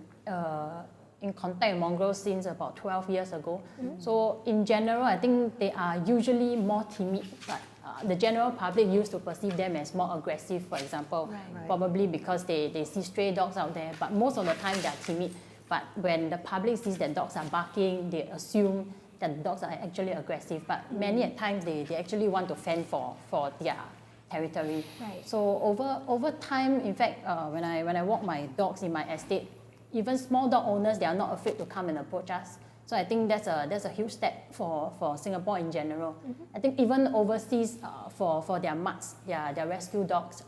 in contact with Mongrels since about 12 years ago. So in general, I think they are usually more timid. But the general public used to perceive them as more aggressive, for example, probably because they see stray dogs out there. But most of the time they are timid. But when the public sees that dogs are barking, they assume that the dogs are actually aggressive. But many at times they actually want to fend for their territory. Right. So over time, in fact, when I walk my dogs in my estate, even small dog owners, they are not afraid to come and approach us. So I think that's a huge step for Singapore in general. I think even overseas for their mutts, their rescue dogs,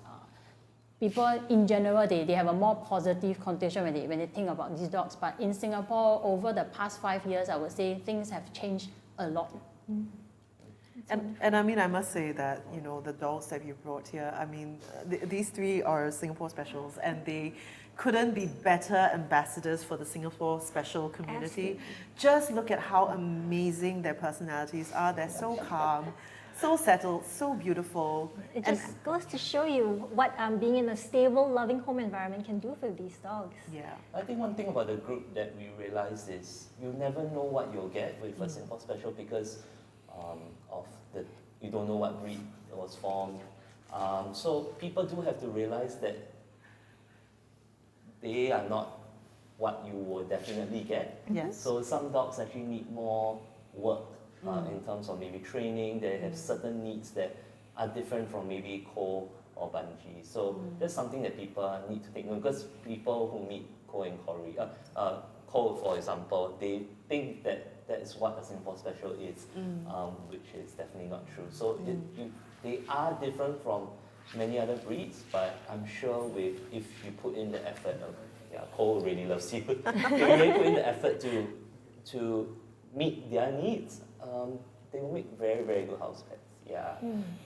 people in general, they have a more positive connotation when they think about these dogs. But in Singapore, over the past 5 years, I would say things have changed a lot. And I mean, I must say that, you know, the dogs that you brought here, I mean, these three are Singapore specials, and they couldn't be better ambassadors for the Singapore special community. Absolutely. Just look at how amazing their personalities are. They're so calm, so settled, so beautiful. It just goes to show you what being in a stable, loving home environment can do for these dogs. Yeah. I think one thing about the group that we realized is you never know what you'll get with a Singapore special because of you don't know what breed was formed. So people do have to realize that they are not what you will definitely get. Yes. So some dogs actually need more work in terms of maybe training. They have certain needs that are different from maybe Cole or Bungie. So that's something that people need to take note, because people who meet Cole and Corey, Cole for example, they think that is what a Singapore special is, which is definitely not true. So they are different from many other breeds, but I'm sure if you put in the effort, Cole really loves you. If you really put in the effort to meet their needs, they will make very, very good house pets. Yeah,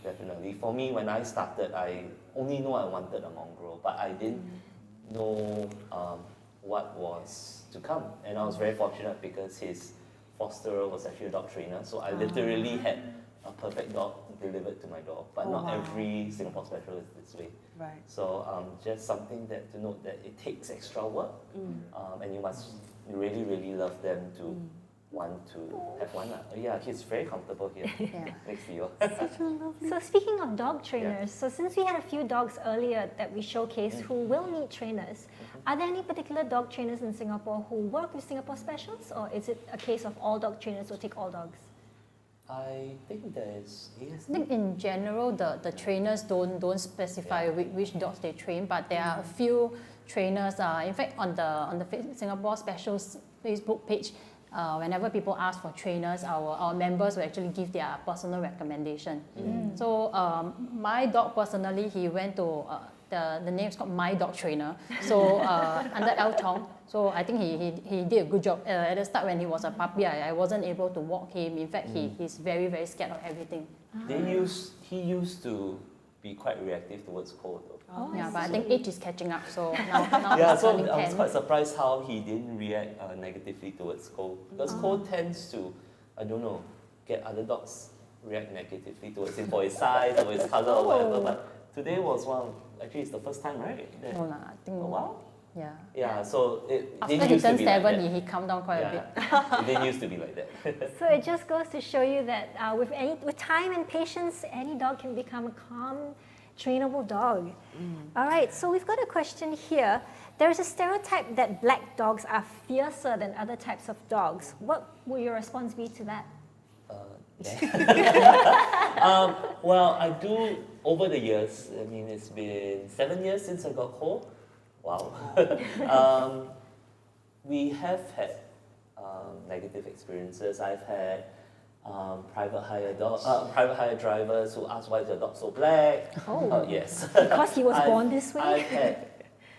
definitely. For me, when I started, I only know I wanted a mongrel, but I didn't know what was to come. And I was very fortunate because his fosterer was actually a dog trainer, so I literally had a perfect dog delivered to my door. But not every Singapore special is this way. Right. So just something that to note that it takes extra work, and you must really, really love them to want to have one. Yeah, he's very comfortable here next to you. So speaking of dog trainers, so since we had a few dogs earlier that we showcased who will need trainers, are there any particular dog trainers in Singapore who work with Singapore specials, or is it a case of all dog trainers will take all dogs? I think there's I think in general, the trainers don't specify which dogs they train, but there are a few trainers. In fact, on the Singapore Specials Facebook page, whenever people ask for trainers, our members will actually give their personal recommendation. So my dog personally, he went to the name's called My Dog Trainer. So under El Chong. So I think he did a good job. At the start when he was a puppy, I wasn't able to walk him. In fact, he's very, very scared of everything. He used to be quite reactive towards Cole though. Yeah, but I think age is catching up. So now Yeah, he's so turning I was 10. quite surprised how he didn't react negatively towards Cole. Because Cole tends to, I don't know, get other dogs react negatively towards him for his size or his color or whatever. But today was actually it's the first time, right? No, I think. Oh, wow. Yeah. Yeah, so it After didn't he used to turned be like 7, that. he calmed down quite a bit. It didn't used to be like that. So it just goes to show you that with time and patience, any dog can become a calm, trainable dog. All right, so we've got a question here. There's a stereotype that black dogs are fiercer than other types of dogs. What will your response be to that? Well, I do, over the years, I mean, it's been 7 years since I got Cole. Wow. We have had negative experiences. I've had private hire drivers who ask why is your dog so black. Yes. Because he was born this way? I've had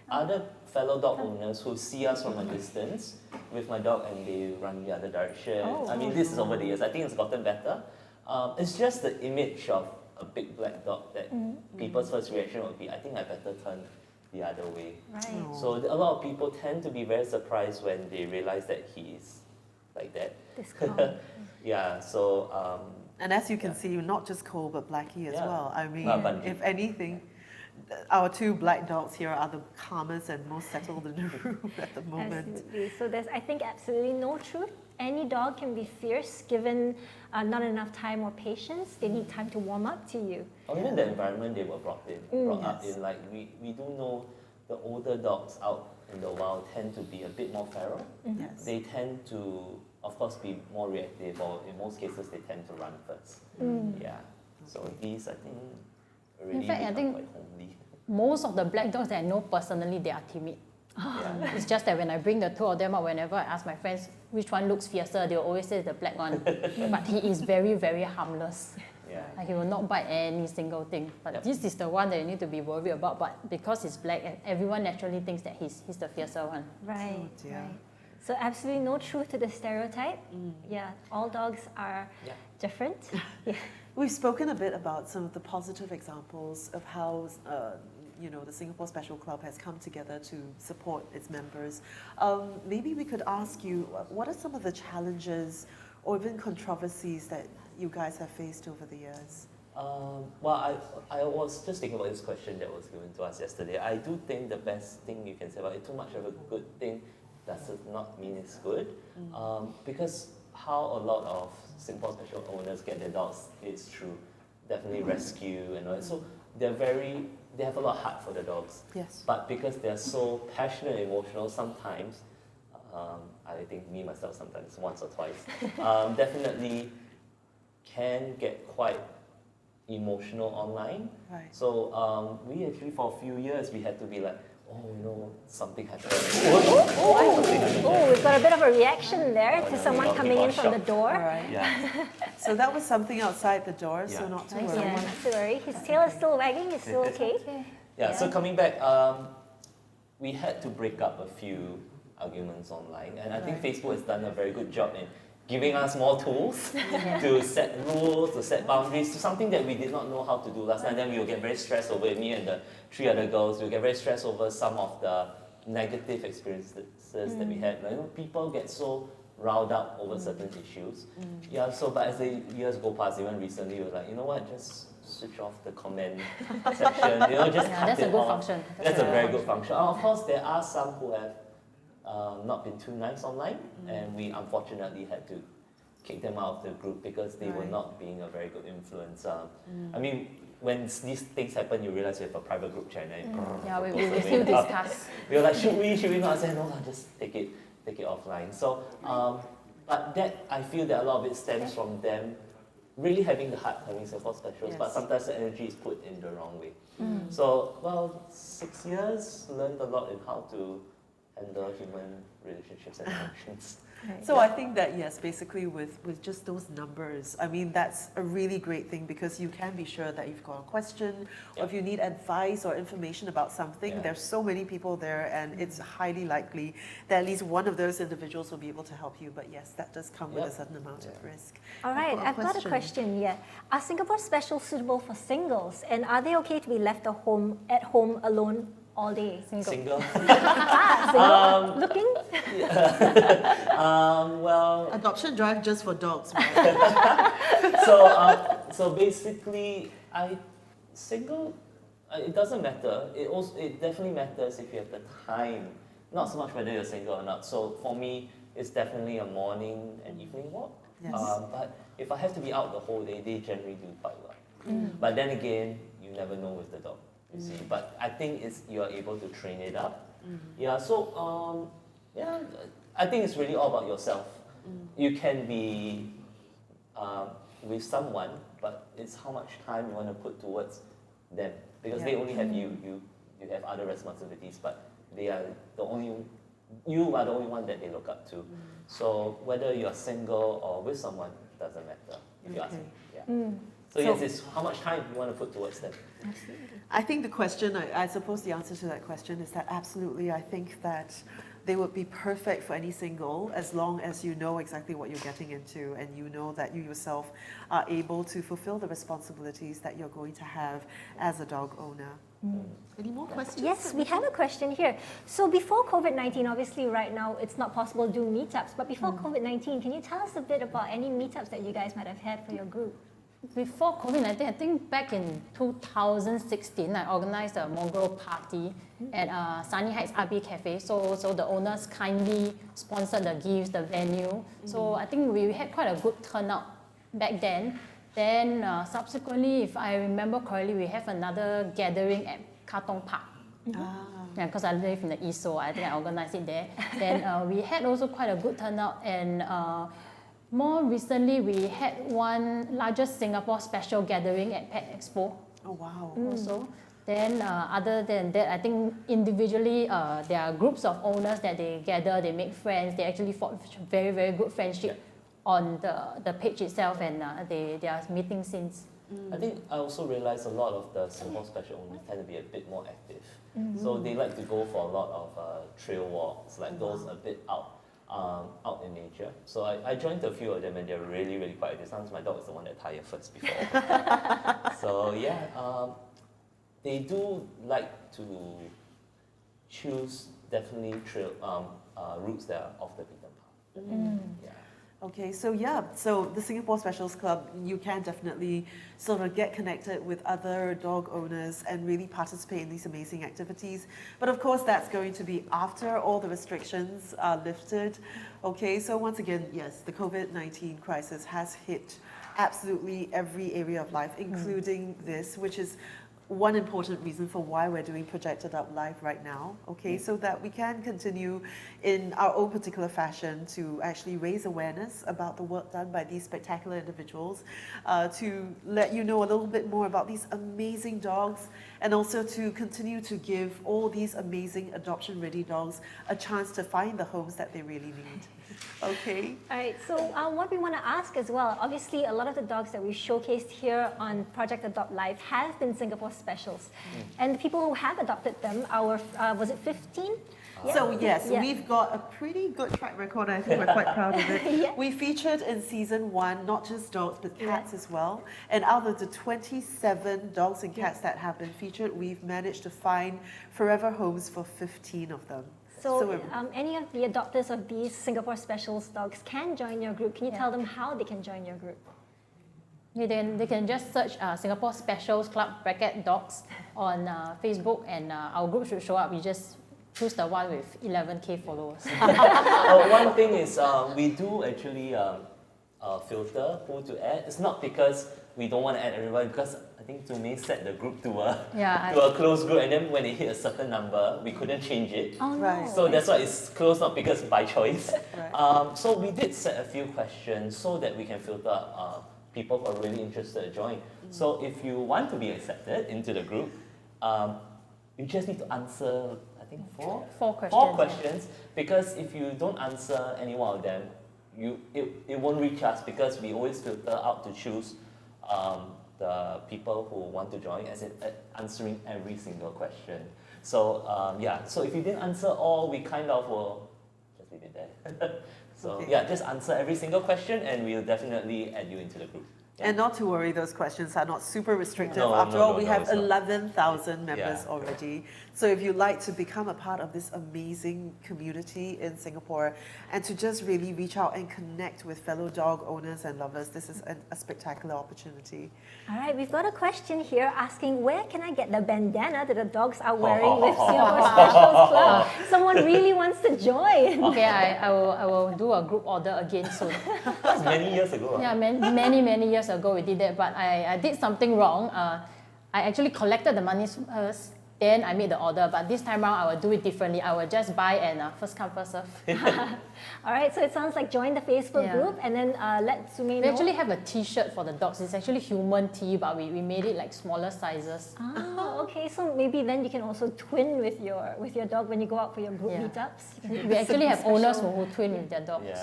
other fellow dog owners who see us from a distance with my dog and they run the other direction. I mean, this is over the years. I think it's gotten better. It's just the image of a big black dog that people's first reaction would be, I think I better turn the other way. Right. So a lot of people tend to be very surprised when they realize that he's like that. This calm. Yeah, so... And as you can see, not just Cole, but Blackie as well. I mean, Bungie. if anything, our two black dogs here are the calmest and most settled in the room at the moment. Absolutely. So there's, I think, absolutely no truth. Any dog can be fierce given not enough time or patience. They need time to warm up to you. Or even the environment they were brought up in. Like we do know the older dogs out in the wild tend to be a bit more feral. Yes. They tend to, of course, be more reactive, or in most cases, they tend to run first. Yeah. So these, I think, already In fact, I become think quite homely. most of the black dogs that I know personally, they are timid. Yeah. It's just that when I bring the two of them out, whenever I ask my friends which one looks fiercer, they'll always say the black one. But he is very, very harmless. Yeah. He will not bite any single thing. But Yep. this is the one that you need to be worried about. But because he's black, everyone naturally thinks that he's the fiercer one. Right, Oh, dear. right. So absolutely no truth to the stereotype. Yeah, all dogs are Yeah. different. Yeah. We've spoken a bit about some of the positive examples of how the Singapore Special Club has come together to support its members. Maybe we could ask you, what are some of the challenges or even controversies that you guys have faced over the years? Well, I was just thinking about this question that was given to us yesterday. I do think the best thing you can say about it, too much of a good thing does not mean it's good. Because how a lot of Singapore Special owners get their dogs is through definitely rescue and all that. So they have a lot of heart for the dogs. Yes. But because they're so passionate and emotional, sometimes, I think me myself sometimes, once or twice, definitely can get quite emotional online. Right. So we actually, for a few years, we had to be like, something happened. Oh, we've got a bit of a reaction there to someone coming in from the door. All right. Yeah. So that was something outside the door, so Yeah. not to Yeah, worry. not to worry. His tail is still wagging. He's still okay. Yeah, so Yeah. coming back, we had to break up a few arguments online, and I think Facebook has done a very good job in giving us more tools to set rules, to set boundaries, to something that we did not know how to do last time. Then we will get very stressed over it, me and the 3 other girls, we'll get very stressed over some of the negative experiences that we had. People get so riled up over certain issues. Yeah, so but as the years go past, even recently, we were like, you know what, just switch off the comment section, just cut that's it a good off. function. That's a very good function. Of course, there are some who have not been too nice online, and we unfortunately had to kick them out of the group because they were Right. not being a very good influence. I mean, when these things happen, you realize you have a private group chat, and Yeah, we goes away. still discuss. We were like, should we not? I said, no, just take it offline. So, but that, I feel that a lot of it stems from them really having the heart, having Singapore Specials, but Yes. sometimes the energy is put in the wrong way. So, 6 years, learned a lot in how to handle human relationships and emotions. So I think that, yes, basically with just those numbers, I mean, that's a really great thing because you can be sure that you've got a question or if you need advice or information about something, Yeah. there's so many people there and it's highly likely that at least one of those individuals will be able to help you. But yes, that does come with a Yep. certain amount of risk. All right, I've got a question here. Are Singapore Specials suitable for singles? And are they okay to be left at home alone all day? Single? Single? Looking? Well, Adoption drive just for dogs, right? so basically, single. It doesn't matter. It definitely matters if you have the time. Not so much whether you're single or not. So for me, it's definitely a morning and evening walk. Yes. But if I have to be out the whole day, they generally do quite well. But then again, you never know with the dog. You see. But I think you are able to train it up. Yeah. So I think it's really all about yourself. You can be with someone, but it's how much time you want to put towards them because they only have you. You have other responsibilities, but you are the only one that they look up to. So whether you're single or with someone doesn't matter. If you ask me, yeah. So yes, it's how much time you want to put towards them. I think the question, I suppose the answer to that question is that absolutely, I think that they would be perfect for any single as long as you know exactly what you're getting into and you know that you yourself are able to fulfill the responsibilities that you're going to have as a dog owner. Any more questions? Yes, we have a question here. So before COVID-19, obviously right now it's not possible to do meetups, but before COVID-19, can you tell us a bit about any meetups that you guys might have had for your group? Before COVID-19, I think back in 2016, I organized a Mongrel party at Sunny Heights RB Cafe. So the owners kindly sponsored the gifts, the venue. So I think we had quite a good turnout back then. Then subsequently, if I remember correctly, we have another gathering at Katong Park. Yeah, because I live in the east, so I think I organized it there. Then we had also quite a good turnout, and more recently we had one largest Singapore special gathering at Pet Expo. Oh, wow. Also, Then other than that, I think individually there are groups of owners that they gather, they make friends, they actually form very, very good friendship on the page itself, and they are meeting since. I think I also realized a lot of the Singapore special owners tend to be a bit more active. So they like to go for a lot of trail walks, like those a bit out in nature. So I joined a few of them and they're really, really quite active. Sometimes my dog is the one that tires first before. So yeah, they do like to choose definitely trail routes that are off the beaten path. Yeah. Okay, so the Singapore Specials Club, you can definitely sort of get connected with other dog owners and really participate in these amazing activities. But of course, that's going to be after all the restrictions are lifted. Okay, so once again, yes, the COVID-19 crisis has hit absolutely every area of life, including this, which is one important reason for why we're doing Projected Up Live right now, okay, so that we can continue in our own particular fashion to actually raise awareness about the work done by these spectacular individuals, to let you know a little bit more about these amazing dogs, and also to continue to give all these amazing adoption-ready dogs a chance to find the homes that they really need. Okay. All right, so what we want to ask as well, obviously a lot of the dogs that we showcased here on Project Adopt Live have been Singapore specials. And the people who have adopted them, our, was it 15? So yes, we've got a pretty good track record. I think we're quite proud of it. We featured in season 1 not just dogs but cats as well. And out of the 27 dogs and cats that have been featured, we've managed to find forever homes for 15 of them. So any of the adopters of these Singapore Specials dogs can join your group. Can you tell them how they can join your group? They can just search Singapore Specials Club Bracket Dogs on Facebook, and our group should show up. We just choose the one with 11K followers. One thing is we do actually filter who to add. It's not because we don't want to add everybody, because I think Tumei set the group to a closed group, and then when it hit a certain number, we couldn't change it. Oh, no. So that's why it's closed, not because by choice. So we did set a few questions so that we can filter people who are really interested to join. So if you want to be accepted into the group, you just need to answer, I think, four questions. Because if you don't answer any one of them, it won't reach us, because we always filter out to choose the people who want to join, as in answering every single question. So so if you didn't answer all, we kind of will just leave it there. So just answer every single question and we'll definitely add you into the group. And not to worry, those questions are not super restrictive. After all, we have 11,000 members already. So if you'd like to become a part of this amazing community in Singapore and to just really reach out and connect with fellow dog owners and lovers, this is a spectacular opportunity. All right, we've got a question here asking, where can I get the bandana that the dogs are wearing with Singapore Specials Club? Someone really wants to join. Okay, I will do a group order again soon. That's many years ago. Yeah, many years ago we did that, but I did something wrong. I actually collected the money first, then I made the order, but this time around I will do it differently. I will just buy and first come, first serve. All right, so it sounds like join the Facebook group and then let Sumei know. We actually have a t-shirt for the dogs. It's actually human tea, but we made it like smaller sizes. Oh, okay, so maybe then you can also twin with your dog when you go out for your group meetups. We actually have owners who twin with their dogs.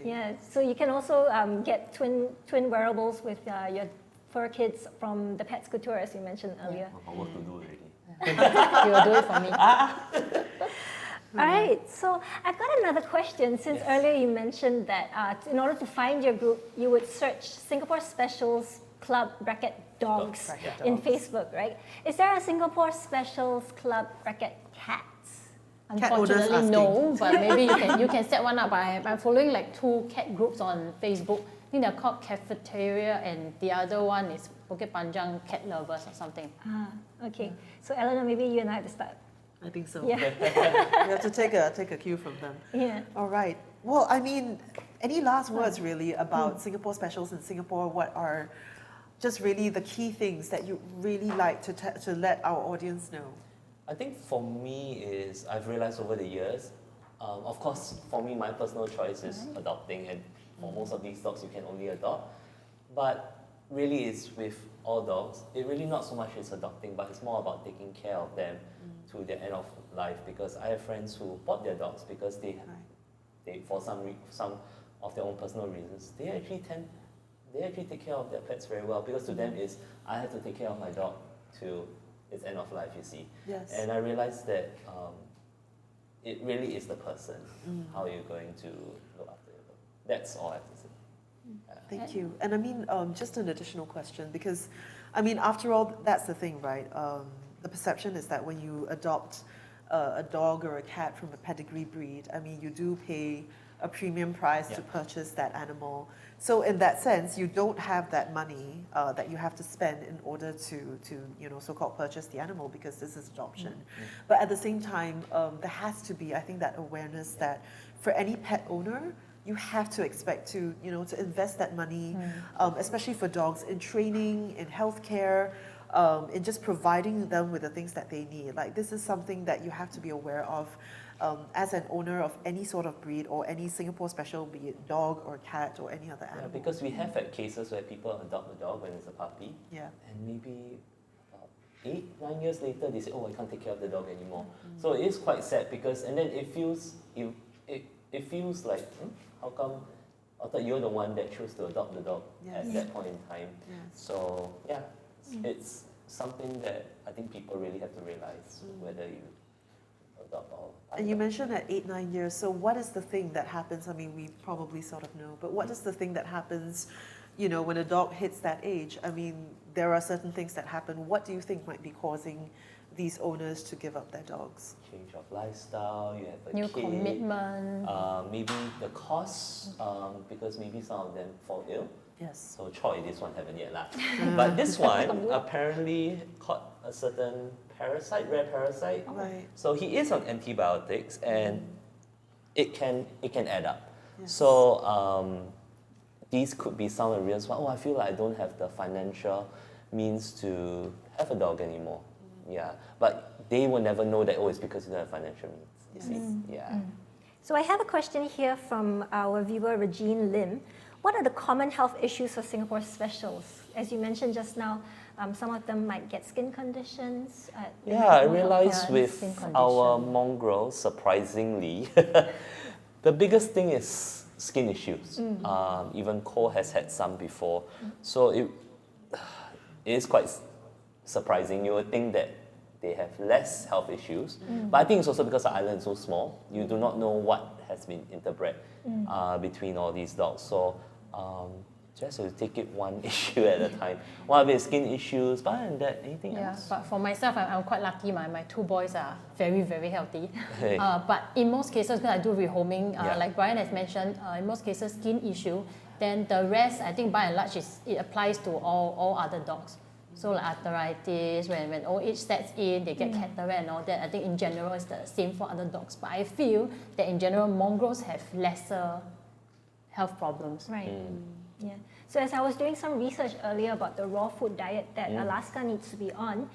Yeah, so you can also get twin wearables with your fur kids from the Pets Couture, as you mentioned earlier. I've work to do already. You will do it for me. All right, so I've got another question. Since earlier you mentioned that in order to find your group, you would search Singapore Specials Club Bracket Dogs in Facebook, right? Is there a Singapore Specials Club Bracket Cats? Unfortunately, no, but maybe you can set one up. I'm following like 2 cat groups on Facebook. I think they're called Cafeteria, and the other one is Bukit Panjang Cat Lovers or something. Okay. So Eleanor, maybe you and I have to start. I think so. Yeah. We have to take a cue from them. Yeah. All right. Well, I mean, any last words really about Singapore Specials in Singapore? What are just really the key things that you really like to let our audience know? I think for me is, I've realized over the years, of course, for me, my personal choice is adopting, and for most of these dogs, you can only adopt. But really, it's with all dogs, it really not so much is adopting, but it's more about taking care of them to the end of life. Because I have friends who bought their dogs because they for some of their own personal reasons, they actually take care of their pets very well, because to them is, I have to take care of my dog till its end of life, you see. Yes. And I realized that it really is the person, how you're going to look after your dog. That's all I have to say. Thank you. And I mean, just an additional question, because, I mean, after all, that's the thing, right? The perception is that when you adopt a dog or a cat from a pedigree breed, I mean, you do pay a premium price to purchase that animal. So in that sense, you don't have that money that you have to spend in order to so-called purchase the animal, because this is adoption. But at the same time, there has to be, I think, that awareness that for any pet owner, you have to expect to invest that money, especially for dogs, in training, in healthcare, in just providing them with the things that they need. Like, this is something that you have to be aware of as an owner of any sort of breed or any Singapore special, be it dog or cat or any other animal. Yeah, because we have had cases where people adopt a dog when it's a puppy, and maybe 8-9 years later they say, oh, I can't take care of the dog anymore. So it is quite sad, because, and then it feels like, how come I thought you're the one that chose to adopt the dog at that point in time. So yeah, it's something that I think people really have to realize, whether you adopt or... And you mentioned at 8-9 years, so what is the thing that happens? I mean, we probably sort of know, but what is the thing that happens, when a dog hits that age? I mean, there are certain things that happen. What do you think might be causing these owners to give up their dogs? Change of lifestyle, you have a New kid, commitment. maybe the cost, because maybe some of them fall ill. Yes. So Choi, this one haven't yet lah. But this one apparently caught a certain parasite, rare parasite. Right. So he is on antibiotics, and it can add up. Yes. So these could be some of the reasons why, I feel like I don't have the financial means to have a dog anymore. Yeah, but they will never know that, it's because you don't have financial means. You see? Yeah. So I have a question here from our viewer, Regine Lim. What are the common health issues for Singapore specials? As you mentioned just now, some of them might get skin conditions. I realized with our mongrels, surprisingly, the biggest thing is skin issues. Even Cole has had some before. So it is quite surprising. You would think that they have less health issues, but I think it's also because the island is so small. You do not know what has been interbred between all these dogs. So just to take it one issue at a time. One of it is skin issues, but other than that, anything else? But for myself, I'm quite lucky. My two boys are very, very healthy. Hey. But in most cases, because I do rehoming, like Brian has mentioned, in most cases, skin issue. Then the rest, I think by and large, it applies to all other dogs. So like arthritis, when old age sets in, they get cataract and all that. I think in general it's the same for other dogs. But I feel that in general, mongrels have lesser health problems. Right. Yeah. So as I was doing some research earlier about the raw food diet that Alaska needs to be on,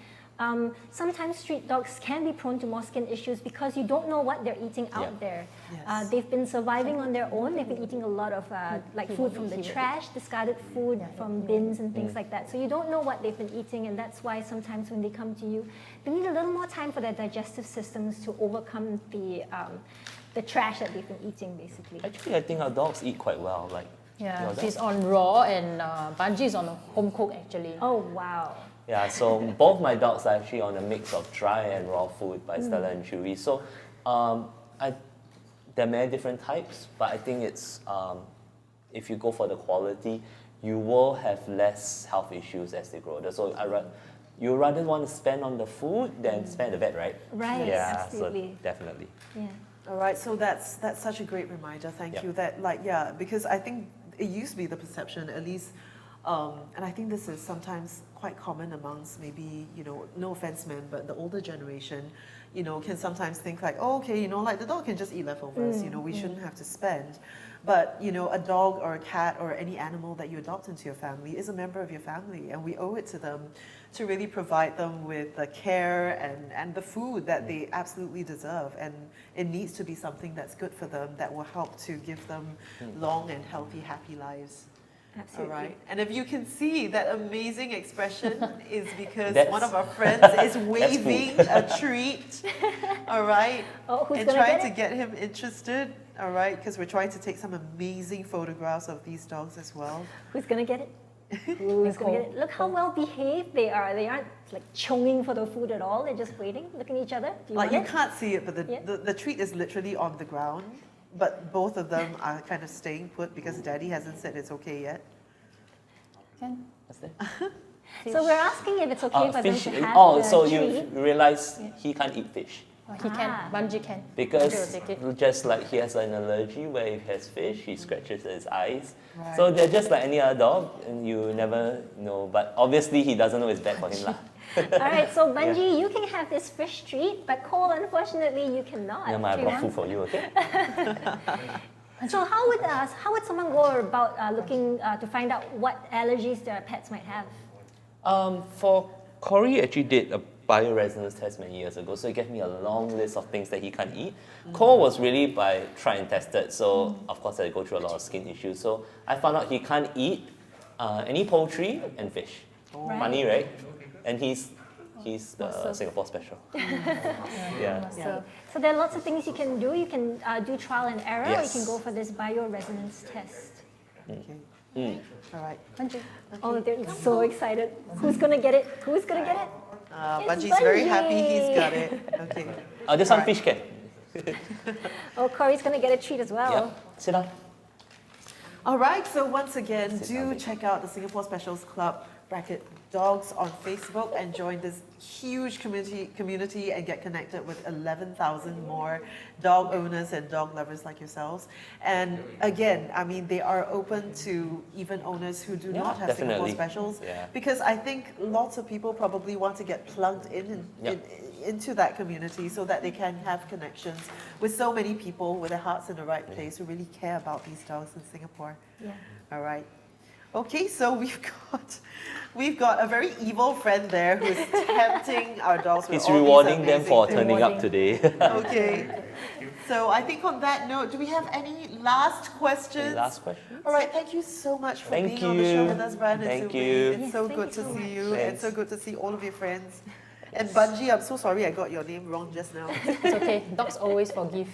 sometimes street dogs can be prone to more skin issues because you don't know what they're eating out there. Yes. They've been surviving on their own. They've been eating a lot of like food from the trash, discarded food from bins and things like that. So you don't know what they've been eating, and that's why sometimes when they come to you, they need a little more time for their digestive systems to overcome the trash that they've been eating, basically. Actually, I think our dogs eat quite well. Like, Yeah, she's on raw and Bungie is on home cook actually. Oh, wow. yeah, so both my dogs are actually on a mix of dry and raw food by Stella and Chewy. So there are many different types, but I think it's if you go for the quality, you will have less health issues as they grow older. So you rather want to spend on the food than spend the vet, right? Right, Yeah, absolutely. so definitely. Yeah. All right, so that's such a great reminder. Thank you. That because I think it used to be the perception, at least, and I think this is sometimes quite common amongst maybe, no offense, men, but the older generation, can sometimes think like, oh, okay, like the dog can just eat leftovers, we shouldn't have to spend. But, a dog or a cat or any animal that you adopt into your family is a member of your family, and we owe it to them to really provide them with the care and the food that they absolutely deserve. And it needs to be something that's good for them, that will help to give them long and healthy, happy lives. All Absolutely. right. And if you can see that amazing expression is because That's- one of our friends is waving a treat. All right. Oh, who's and gonna trying get to it? get him interested. All right. Because we're trying to take some amazing photographs of these dogs as well. Who's gonna get it? Who's gonna get it? Look how well behaved they are. They aren't like chonging for the food at all. They're just waiting, looking at each other. Do you Like want you it? can't see it, but Yeah. the treat is literally on the ground. But both of them are kind of staying put because Daddy hasn't said it's okay yet. Can. What's that? So we're asking if it's okay for them Fish. to have Oh, the so treat. you realize he can't eat fish. He can. Ah. Bunji can. Because Bunji will take it. just like he has an allergy where if he has fish, he scratches his eyes. Right. So they're just like any other dog, and you never know. But obviously, he doesn't know it's bad for him, lah. All right, so Bunji, you can have this fish treat, but Cole, unfortunately, you cannot. Never mind, I Do you brought food want- for you, okay? So how would someone go about looking to find out what allergies their pets might have? For Corey, actually did a bioresonance test many years ago, so he gave me a long list of things that he can't eat. Cole was really by try and tested, so of course I go through a lot of skin issues. So I found out he can't eat any poultry and fish. Right. Funny, right? And he's the Awesome. Singapore special. Yeah. Yeah. So there are lots of things you can do. You can do trial and error, or you Yes. can go for this bioresonance test. Okay. Mm. All right. Bunji. Oh, they're so excited. Who's gonna get it? Who's gonna get it? It's Bunji's very happy he's Bunji. got it. Okay. This one Alright. fish can. Oh, Corey's gonna get a treat as well. Yeah. Sit down. All right, so once again, do check out the Singapore Specials Club bracket dogs on Facebook and join this huge community and get connected with 11,000 more dog owners and dog lovers like yourselves. And again, I mean, they are open to even owners who do Yeah, not have definitely. Singapore Specials, Yeah. because I think lots of people probably want to get plugged into that community so that they can have connections with so many people with their hearts in the right place who really care about these dogs in Singapore. Yeah. All right. Okay, so we've got a very evil friend there who's tempting our dogs with He's all these rewarding them amazing for things. turning up Rewarding. today. Okay. So I think on that note, do we have any last questions? Any last question? All right, thank you so much for Thank being on the show you. with us, Brian and Thank Zui. you. It's Yes, so thank good you to so see much. you and Thanks. so good to see all of your friends. And Bunji, I'm so sorry I got your name wrong just now. It's okay. Dogs always forgive.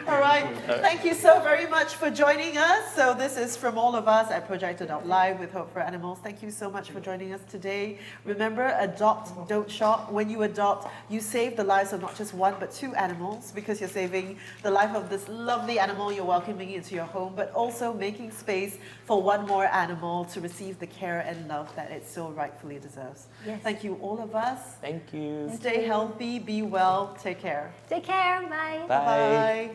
All right. Thank you so very much for joining us. So this is from all of us at Projected Out Live with Hope for Animals. Thank you so much for joining us today. Remember, adopt, don't shop. When you adopt, you save the lives of not just one, but two animals, because you're saving the life of this lovely animal you're welcoming into your home, but also making space for one more animal to receive the care and love that it so rightfully deserves. Yes. Thank you, all of us. Thank you. Stay healthy, be well, take care. Take care. Bye. Bye. Bye.